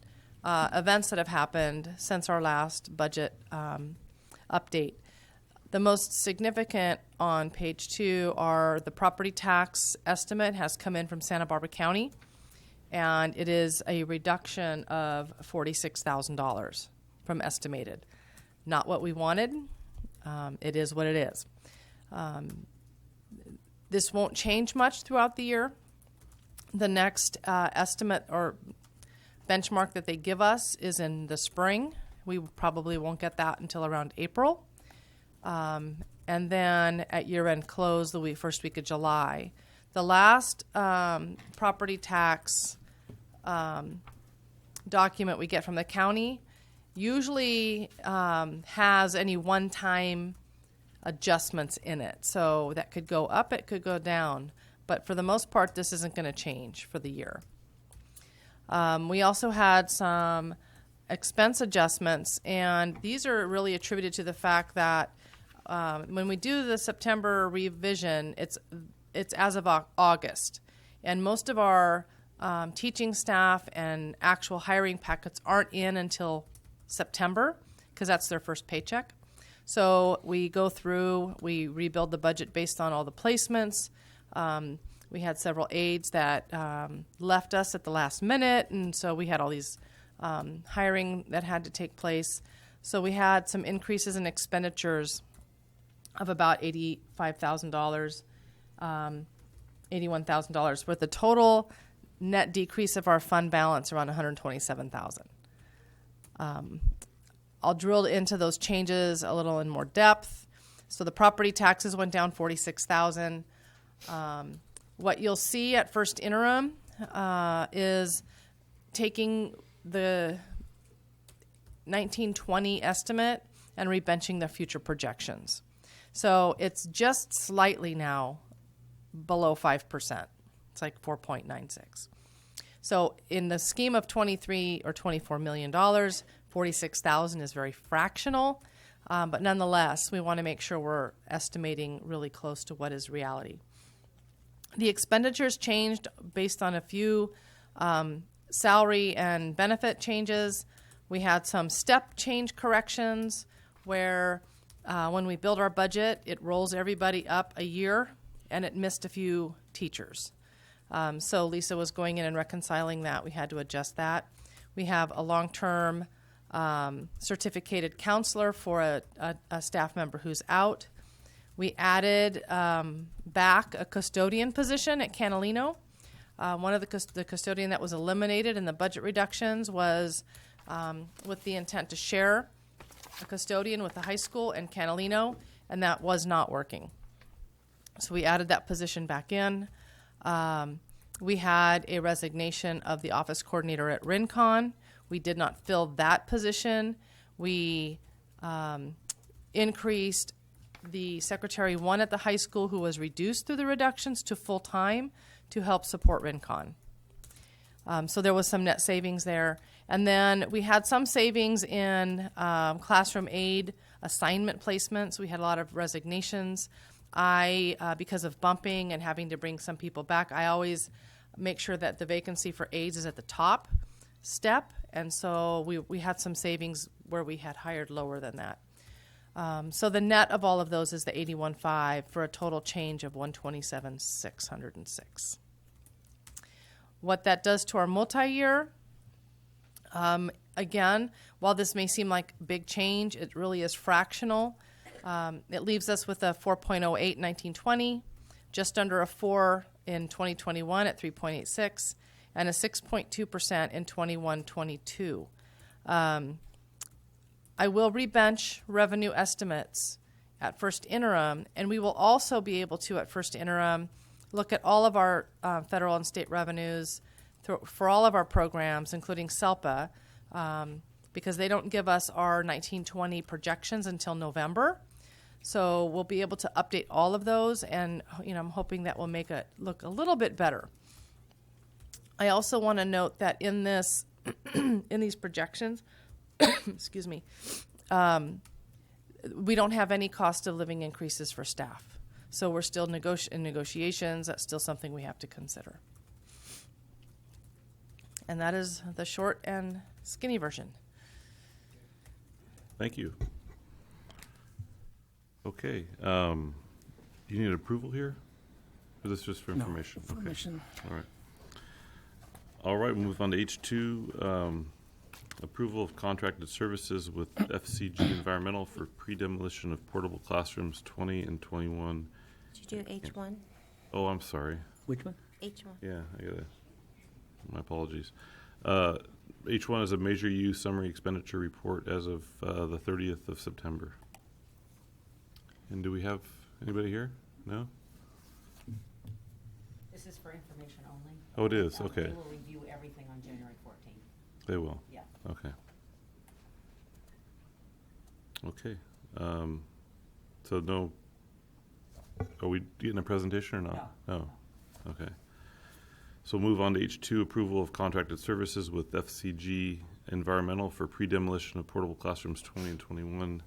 events that have happened since our last budget update. The most significant on page 2 are the property tax estimate has come in from Santa Barbara County, and it is a reduction of $46,000 from estimated. Not what we wanted. It is what it is. This won't change much throughout the year. The next estimate or benchmark that they give us is in the spring. We probably won't get that until around April. and then at year-end close the first week of July. The last property tax document we get from the county usually has any one-time adjustments in it. So that could go up, it could go down. But for the most part, this isn't going to change for the year. We also had some expense adjustments, and these are really attributed to the fact that when we do the September revision, it's as of August. And most of our teaching staff and actual hiring packets aren't in until September because that's their first paycheck. So we go through, we rebuild the budget based on all the placements. We had several aides that left us at the last minute, and so we had all these hiring that had to take place. So we had some increases in expenditures of about $85,000, $81,000, with the total net decrease of our fund balance around $127,000. I'll drill into those changes a little in more depth. So the property taxes went down $46,000. What you'll see at first interim is taking the 1920 estimate and rebenching the future projections. So it's just slightly now below 5%. It's like 4.96. So in the scheme of $23 or $24 million, $46,000 is very fractional, but nonetheless, we want to make sure we're estimating really close to what is reality. The expenditures changed based on a few salary and benefit changes. We had some step change corrections where when we build our budget, it rolls everybody up a year, and it missed a few teachers. So Lisa was going in and reconciling that. We had to adjust that. We have a long-term certificated counselor for a staff member who's out. We added back a custodian position at Canalino. One of the custodian that was eliminated in the budget reductions was with the intent to share a custodian with the high school and Canalino, and that was not working. So we added that position back in. We had a resignation of the office coordinator at Rincon. We did not fill that position. We increased the secretary one at the high school who was reduced through the reductions to full-time to help support Rincon. So there was some net savings there. And then we had some savings in classroom aid assignment placements. We had a lot of resignations. Because of bumping and having to bring some people back, I always make sure that the vacancy for aides is at the top step. And so we had some savings where we had hired lower than that. So the net of all of those is the 81.5 for a total change of 127,606. What that does to our multi-year, again, while this may seem like big change, it really is fractional. It leaves us with a 4.08 in 1920, just under a 4 in 2021 at 3.86, and a 6.2% in 21-22. I will rebench revenue estimates at first interim, and we will also be able to, at first interim, look at all of our federal and state revenues for all of our programs, including SELPA, because they don't give us our 1920 projections until November. So we'll be able to update all of those, and I'm hoping that will make it look a little bit better. I also want to note that in this, in these projections, excuse me, we don't have any cost of living increases for staff. So we're still in negotiations. That's still something we have to consider. And that is the short and skinny version. Thank you. Okay. Do you need approval here? Or is this just for information? No, information. Okay. All right. All right, we'll move on to H2. Approval of contracted services with FCG Environmental for pre-demolition of portable classrooms 20 and 21. Did you do H1? Oh, I'm sorry. Which one? H1. Yeah, my apologies. H1 is a major use summary expenditure report as of the 30th of September. And do we have anybody here? No? This is for information only. Oh, it is, okay. They will review everything on January 14th. They will? Yeah. Okay. Okay. So no, are we getting a presentation or not? No. Okay. So move on to H2, approval of contracted services with FCG Environmental for pre-demolition of portable classrooms 20 and 21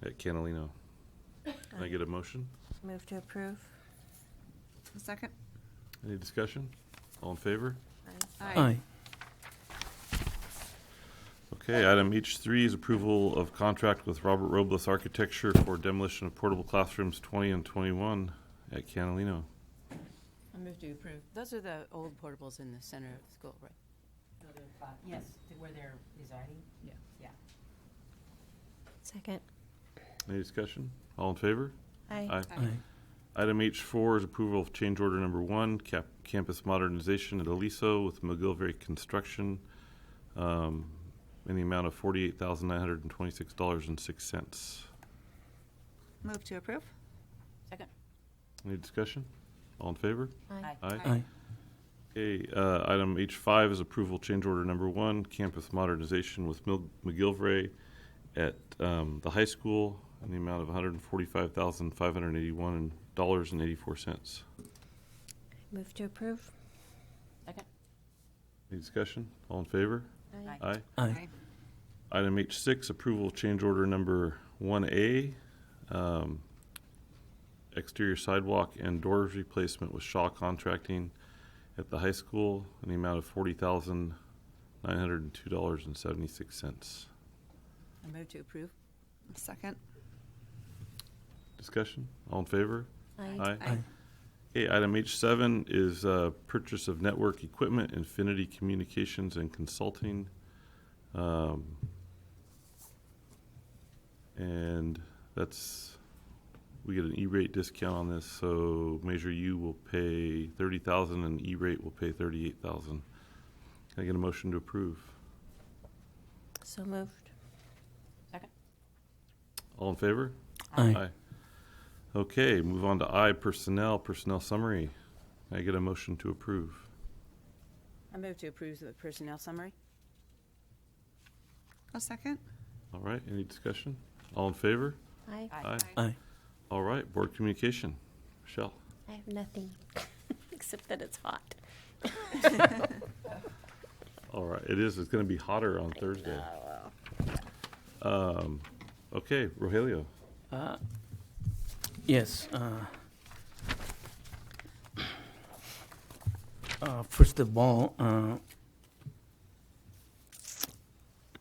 at Canalino. Can I get a motion? Move to approve. A second. Any discussion? All in favor? Aye. Okay, item H3 is approval of contract with Robert Robles Architecture for demolition of portable classrooms 20 and 21 at Canalino. I move to approve. Those are the old portables in the center of the school, right? Yes, where they're residing? Yeah. Yeah. Second. Any discussion? All in favor? Aye. Aye. Item H4 is approval of change order number 1, campus modernization at Aliso with McGillivray Construction, in the amount of $48,926.06. Move to approve. Second. Any discussion? All in favor? Aye. Aye. Okay, item H5 is approval change order number 1, campus modernization with McGillivray at the high school in the amount of $145,581.84. Move to approve. Second. Any discussion? All in favor? Aye. Aye. Aye. Item H6, approval of change order number 1A, exterior sidewalk and doors replacement with Shaw Contracting at the high school in the amount of $40,902.76. I move to approve. A second. Discussion? All in favor? Aye. Aye. Okay, item H7 is purchase of network equipment, Infinity Communications and Consulting. And that's, we get an E-rate discount on this, so Measure U will pay $30,000 and E-rate will pay $38,000. Can I get a motion to approve? So moved. Second. All in favor? Aye. Okay, move on to I, personnel summary. Can I get a motion to approve? I move to approve the personnel summary. A second. All right, any discussion? All in favor? Aye. Aye. Aye. All right, board communication. Michelle? I have nothing, except that it's hot. All right, it's going to be hotter on Thursday. Okay, Rogelio. Yes. First of all,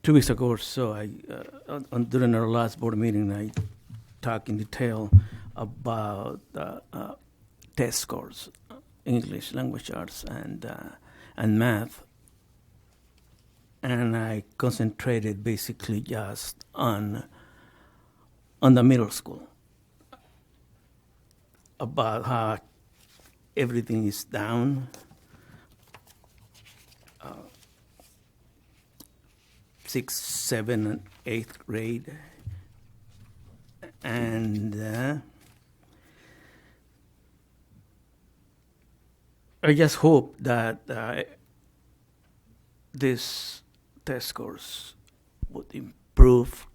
2 weeks ago or so, during our last board meeting, I talked in detail about test scores, English, language arts, and math. And I concentrated basically just on the middle school, about how everything is down. 6th, 7th, and 8th grade. And I just hope that this test scores would improve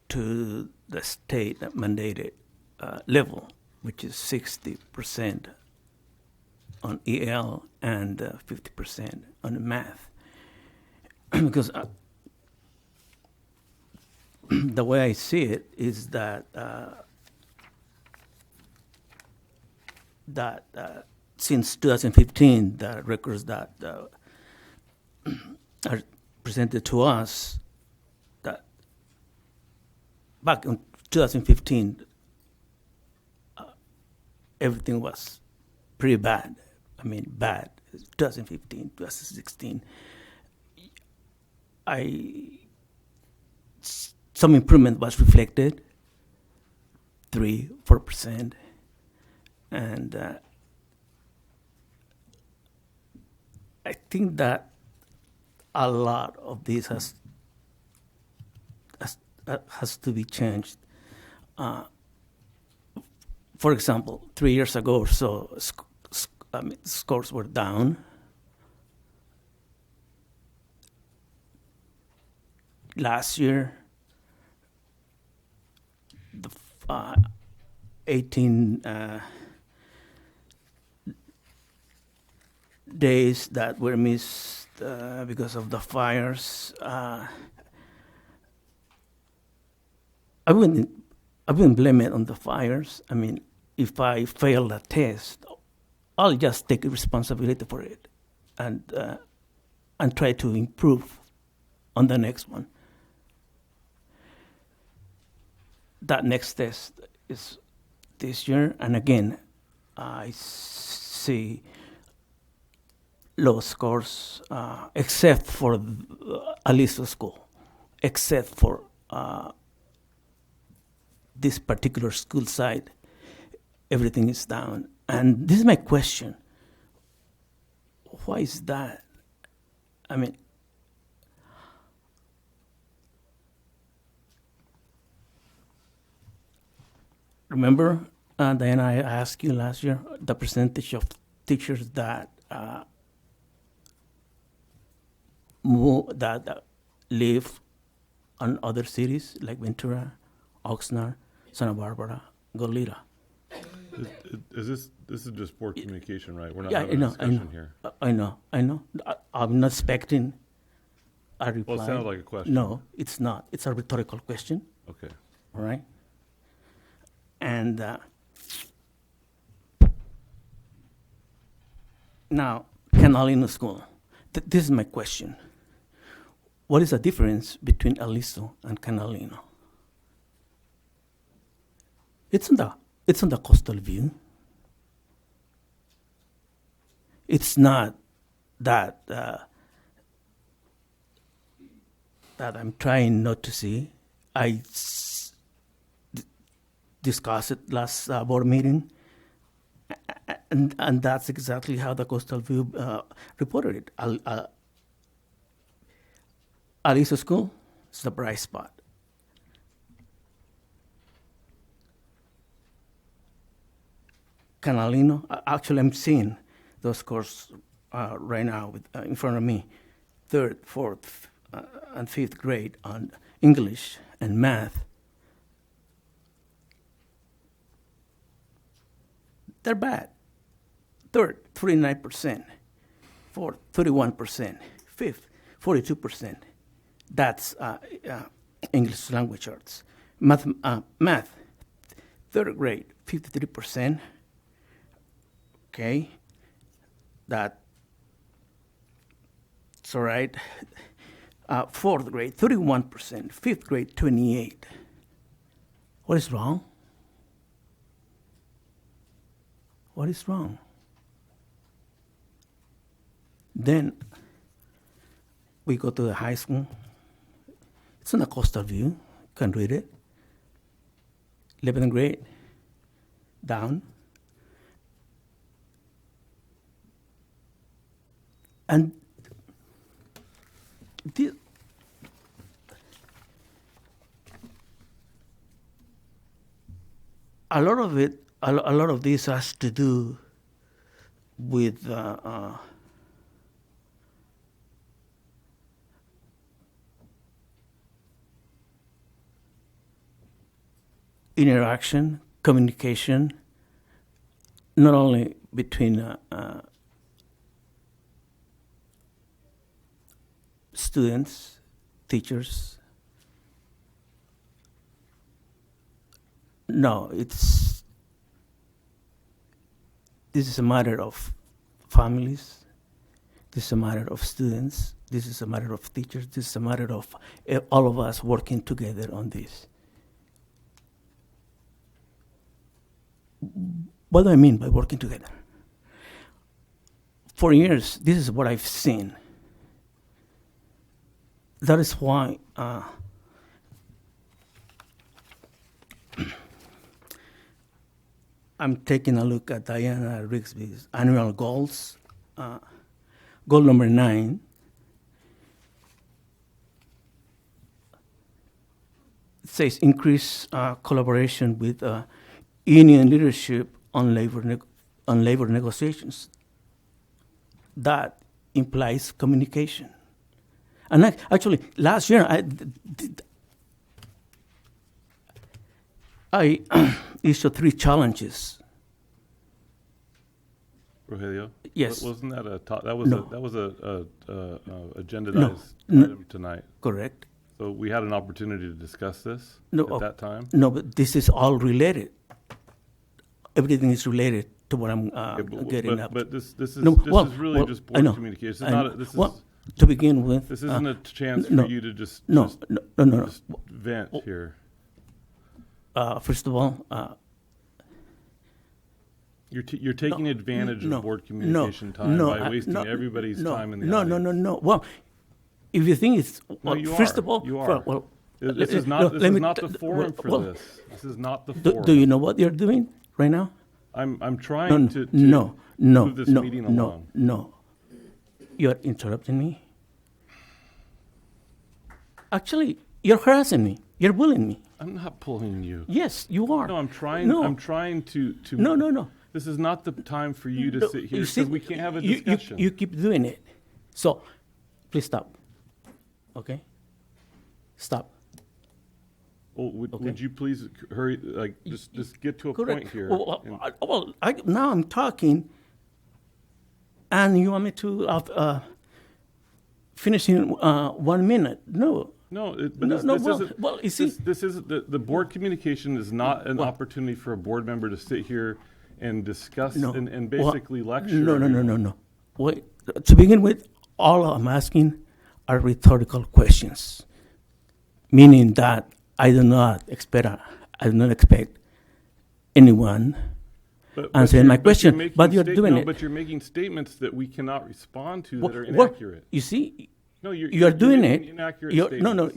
to the state mandated level, which is 60% on EL and 50% on math. Because the way I see it is that since 2015, the records that are presented to us, that back in 2015, everything was pretty bad. I mean, bad. 2015, 2016. Some improvement was reflected, 3-4%, and I think that a lot of this has to be changed. for example, 3 years ago or so, scores were down. Last year, the 18 days that were missed because of the fires. I wouldn't blame it on the fires. I mean, if I fail a test, I'll just take responsibility for it and try to improve on the next one. That next test is this year, and again, I see low scores, except for Aliso School, except for this particular school side. Everything is down. And this is my question. Why is that? I mean, remember, Diana, I asked you last year the percentage of teachers that live on other cities like Ventura, Oxnard, Santa Barbara, Goleta. This is just poor communication, right? We're not Yeah, having a discussion here. I know. I'm not expecting a reply. Well, it sounded like a question. No, it's not. It's a rhetorical question. Okay. All right. And now, Canalino School. This is my question. What is the difference between Aliso and Canalino? It's on the coastal view. It's not that that I'm trying not to see. I discussed it last board meeting, and that's exactly how the coastal view reported it. Aliso School is the bright spot. Canalino, actually I'm seeing those scores right now in front of me, 3rd, 4th, and 5th grade on English and math. They're bad. 3rd, 49%. 4th, 31%. 5th, 42%. That's English language arts. Math, 3rd grade, 53%. Okay, that's all right. 4th grade, 31%. 5th grade, 28%. What is wrong? What is wrong? Then we go to the high school. It's on the coastal view. You can read it. 11th grade, down. And a lot of this has to do with interaction, communication, not only between students, teachers. No, this is a matter of families. This is a matter of students. This is a matter of teachers. This is a matter of all of us working together on this. What do I mean by working together? For years, this is what I've seen. That is why I'm taking a look at Diana Rigsby's annual goals. Goal number 9. It says increase collaboration with union leadership on labor negotiations. That implies communication. And actually, last year I issued 3 challenges. Rogelio? Yes. Wasn't that a No. that was a agendized No. item tonight? Correct? So we had an opportunity to discuss this No, at that time? No, but this is all related. Everything is related to what I'm Okay, getting up. But this is No, this well, is really well, just I know. board communication. This is I know. not a, this Well, is to begin with, this isn't a chance no, for you to just no, just, no. just vent here. First of all, You're taking advantage no, of board communication time no, by wasting everybody's time in the audience. No. Well, if you think it's well, you first are. of all, You are. well, This is not the forum for this. This is not the forum. do you know what you're doing right now? I'm trying to No. move this meeting along. No. You're interrupting me. Actually, you're harassing me. You're bullying me. I'm not pulling you. Yes, you are. No, I'm trying. No. I'm trying to. No. This is not the time for you to No, sit here you see, because we can't have a you- discussion. You keep doing it. So, please stop. Okay? Stop. Well, would you please hurry? Like, just get to a Correct. point here. Well, now I'm talking, and you want me to finish in 1 minute? No. No, this is the board communication is not an opportunity for a board member to sit here and discuss and basically lecture. No. Wait. To begin with, all I'm asking are rhetorical questions, meaning that I do not expect anyone answering my question, but you're doing it. But you're making statements that we cannot respond to that are Well, inaccurate. you see, No, you're doing making it. Inaccurate No, statements.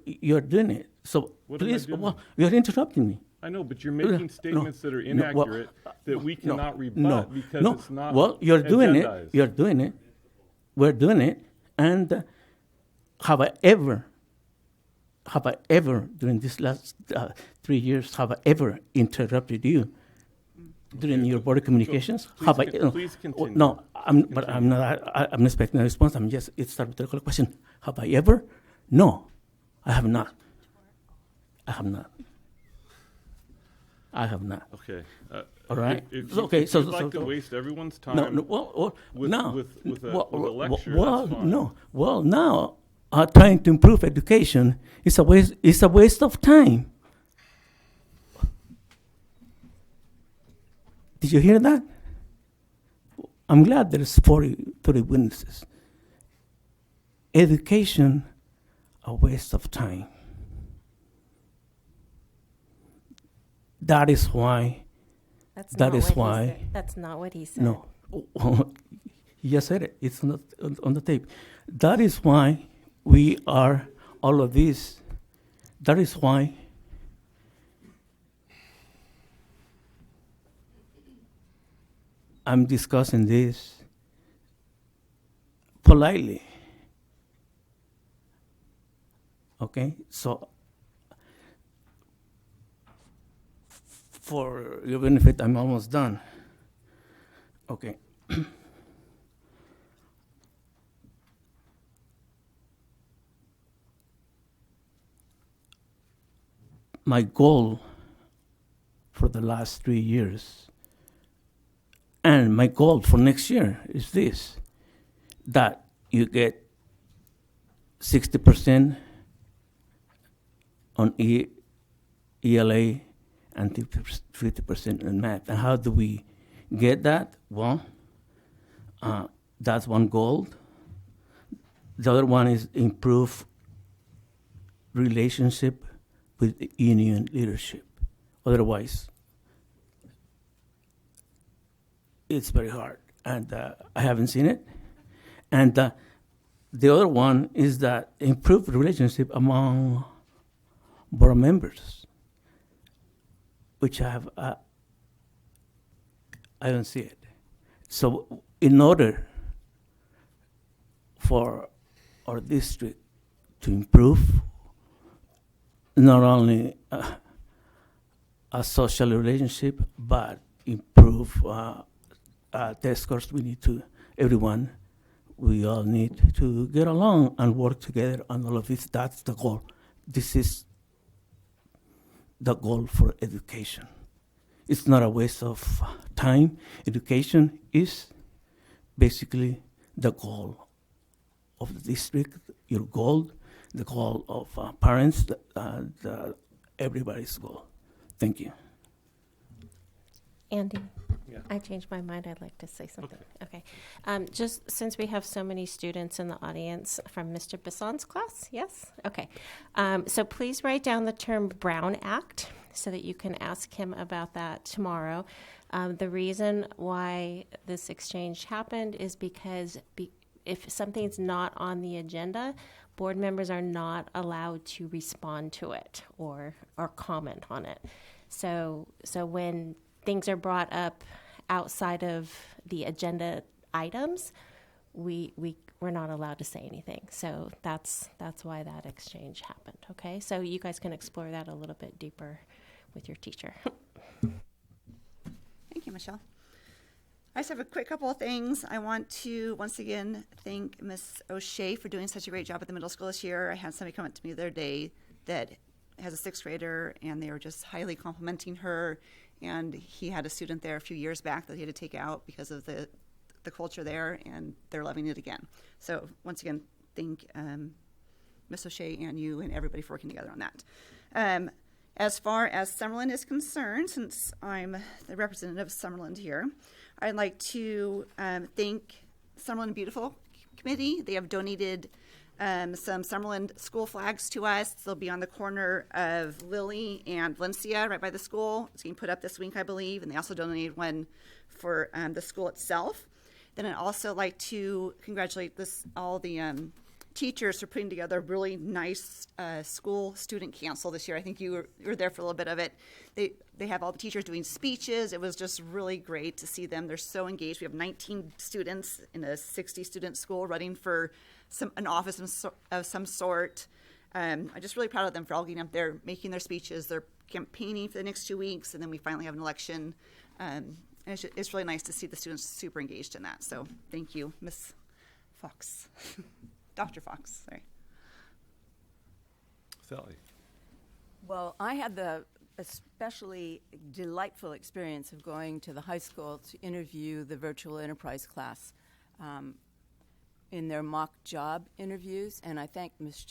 you're doing it. So What am I please, doing? well, you're interrupting me. I know, but you're making statements that are inaccurate that we cannot rebut because it's not. Well, you're doing it. agendized. You're doing it. We're doing it. And have I ever during these last 3 years interrupted you during your board communications? Please continue. No, I'm not expecting a response. It's a rhetorical question. Have I ever? No, I have not. Okay. All right. If So you'd like to waste everyone's time. with a lecture, well, that's fine. no. Well, now trying to improve education is a waste. It's a waste of time. Did you hear that? I'm glad there's 30 witnesses. Education, a waste of time. That is why. That's That not is what he why- said. That's not what he said. No. He just said it. It's on the tape. That is why we are all of this. That is why I'm discussing this politely. Okay? So, for your benefit, I'm almost done. Okay. My goal for the last 3 years and my goal for next year is this, that you get 60% on ELA and 50% in math. And how do we get that? Well, that's one goal. The other one is improve relationship with the union leadership. Otherwise, it's very hard, and I haven't seen it. And the other one is that improve relationship among board members, which I don't see it. So in order for our district to improve, not only a social relationship, but improve test scores. We need to, everyone, we all need to get along and work together on all of this. That's the goal. This is the goal for education. It's not a waste of time. Education is basically the goal of the district, your goal, the goal of parents, everybody's goal. Thank you. Andy, Yeah. I changed my mind. I'd like to say something. Okay. Just since we have so many students in the audience from Mr. Bisson's class, yes? Okay. So please write down the term Brown Act so that you can ask him about that tomorrow. The reason why this exchange happened is because if something's not on the agenda, board members are not allowed to respond to it or comment on it. So when things are brought up outside of the agenda items, we're not allowed to say anything. So that's why that exchange happened. Okay, so you guys can explore that a little bit deeper with your teacher. Thank you, Michelle. I just have a quick couple of things. I want to once again thank Ms. O'Shea for doing such a great job at the middle school this year. I had somebody come up to me the other day that has a sixth grader, and they were just highly complimenting her. And he had a student there a few years back that he had to take out because of the culture there, and they're loving it again. So once again, thank Ms. O'Shea and you and everybody for working together on that. As far as Summerlin is concerned, since I'm the representative of Summerlin here, I'd like to thank Summerlin Beautiful Committee. They have donated some Summerlin school flags to us. They'll be on the corner of Lily and Valencia, right by the school. It's being put up this week, I believe, and they also donated one for the school itself. Then I'd also like to congratulate all the teachers for putting together a really nice school student council this year. I think you were there for a little bit of it. They have all the teachers doing speeches. It was just really great to see them. They're so engaged. We have 19 students in a 60-student school running for an office of some sort. I'm just really proud of them for all getting up there, making their speeches. They're campaigning for the next 2 weeks, and then we finally have an election. And it's really nice to see the students super engaged in that. So thank you, Ms. Fox. Dr. Fox, sorry. Sally. Well, I had the especially delightful experience of going to the high school to interview the virtual enterprise class in their mock job interviews, and I thank Ms.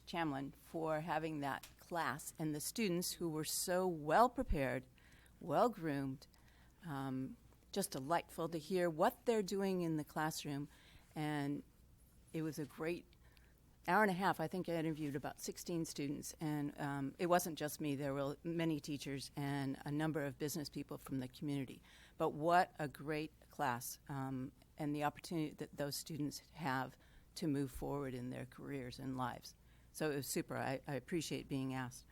Chamlin for having that class and the students who were so well prepared, well groomed, just delightful to hear what they're doing in the classroom. And it was a great hour and a half. I think I interviewed about 16 students, and it wasn't just me. There were many teachers and a number of business people from the community. But what a great class, and the opportunity that those students have to move forward in their careers and lives. So it was super. I appreciate being asked.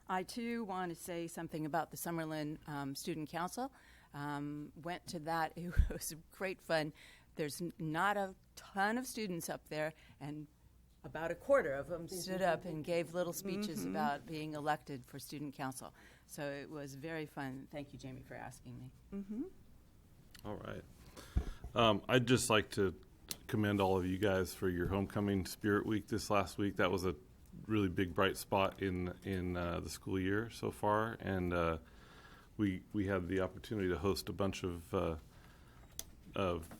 I, too, want to say something about the Summerlin Student Council. Went to that. It was great fun. There's not a ton of students up there, and about a quarter of them stood up and gave little speeches about being elected for student council. So it was very fun. Thank you, Jamie, for asking me. All right. I'd just like to commend all of you guys for your homecoming spirit week this last week. That was a really big bright spot in the school year so far, and we had the opportunity to host a bunch of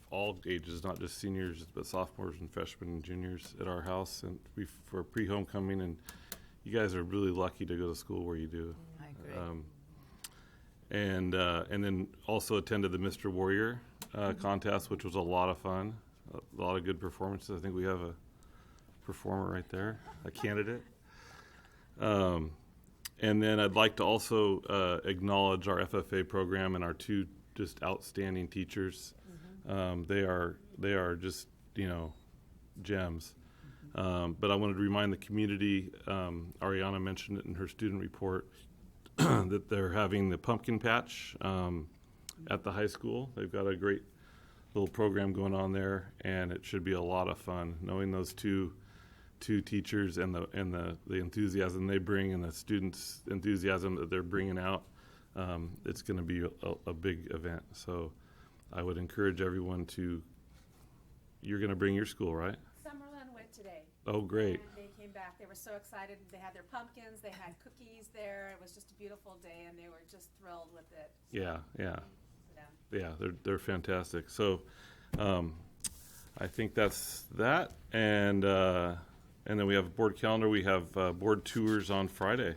all ages, not just seniors, but sophomores and freshmen and juniors at our house, and for pre-homecoming. And you guys are really lucky to go to school where you do. I agree. And then also attended the Mr. Warrior contest, which was a lot of fun, a lot of good performances. I think we have a performer right there, a candidate. And then I'd like to also acknowledge our FFA program and our two just outstanding teachers. They are just, gems. But I wanted to remind the community, Ariana mentioned it in her student report, that they're having the pumpkin patch at the high school. They've got a great little program going on there, and it should be a lot of fun. Knowing those two teachers and the enthusiasm they bring and the students' enthusiasm that they're bringing out, it's going to be a big event. So I would encourage everyone to, you're going to bring your school, right? Summerlin went today. Oh, great. And they came back. They were so excited. They had their pumpkins. They had cookies there. It was just a beautiful day, and they were just thrilled with it. Yeah, yeah. Yeah. Yeah, they're fantastic. So I think that's that. And then we have a board calendar. We have board tours on Friday.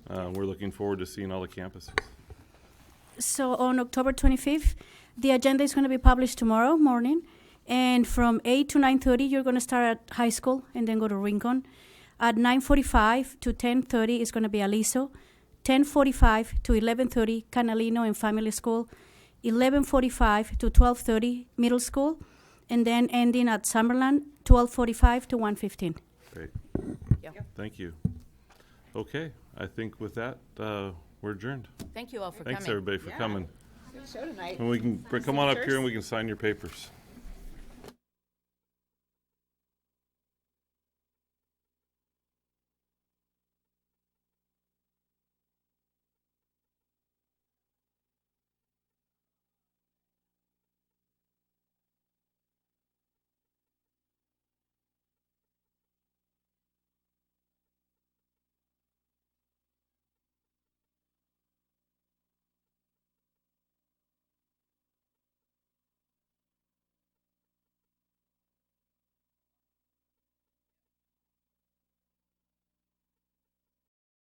We're looking forward to seeing all the campuses. So on October 25th, the agenda is going to be published tomorrow morning. And from 8 to 9:30, you're going to start at high school and then go to Rincon. At 9:45 to 10:30 is going to be Aliso. 10:45 to 11:30, Canalino and Family School. 11:45 to 12:30, Middle School. And then ending at Summerland, 12:45 to 1:15. Great. Yeah. Thank you. Okay, I think with that, we're adjourned. Thank you all for Thanks, coming. everybody, for coming. Good show tonight. And we can come on up here and we can sign your papers.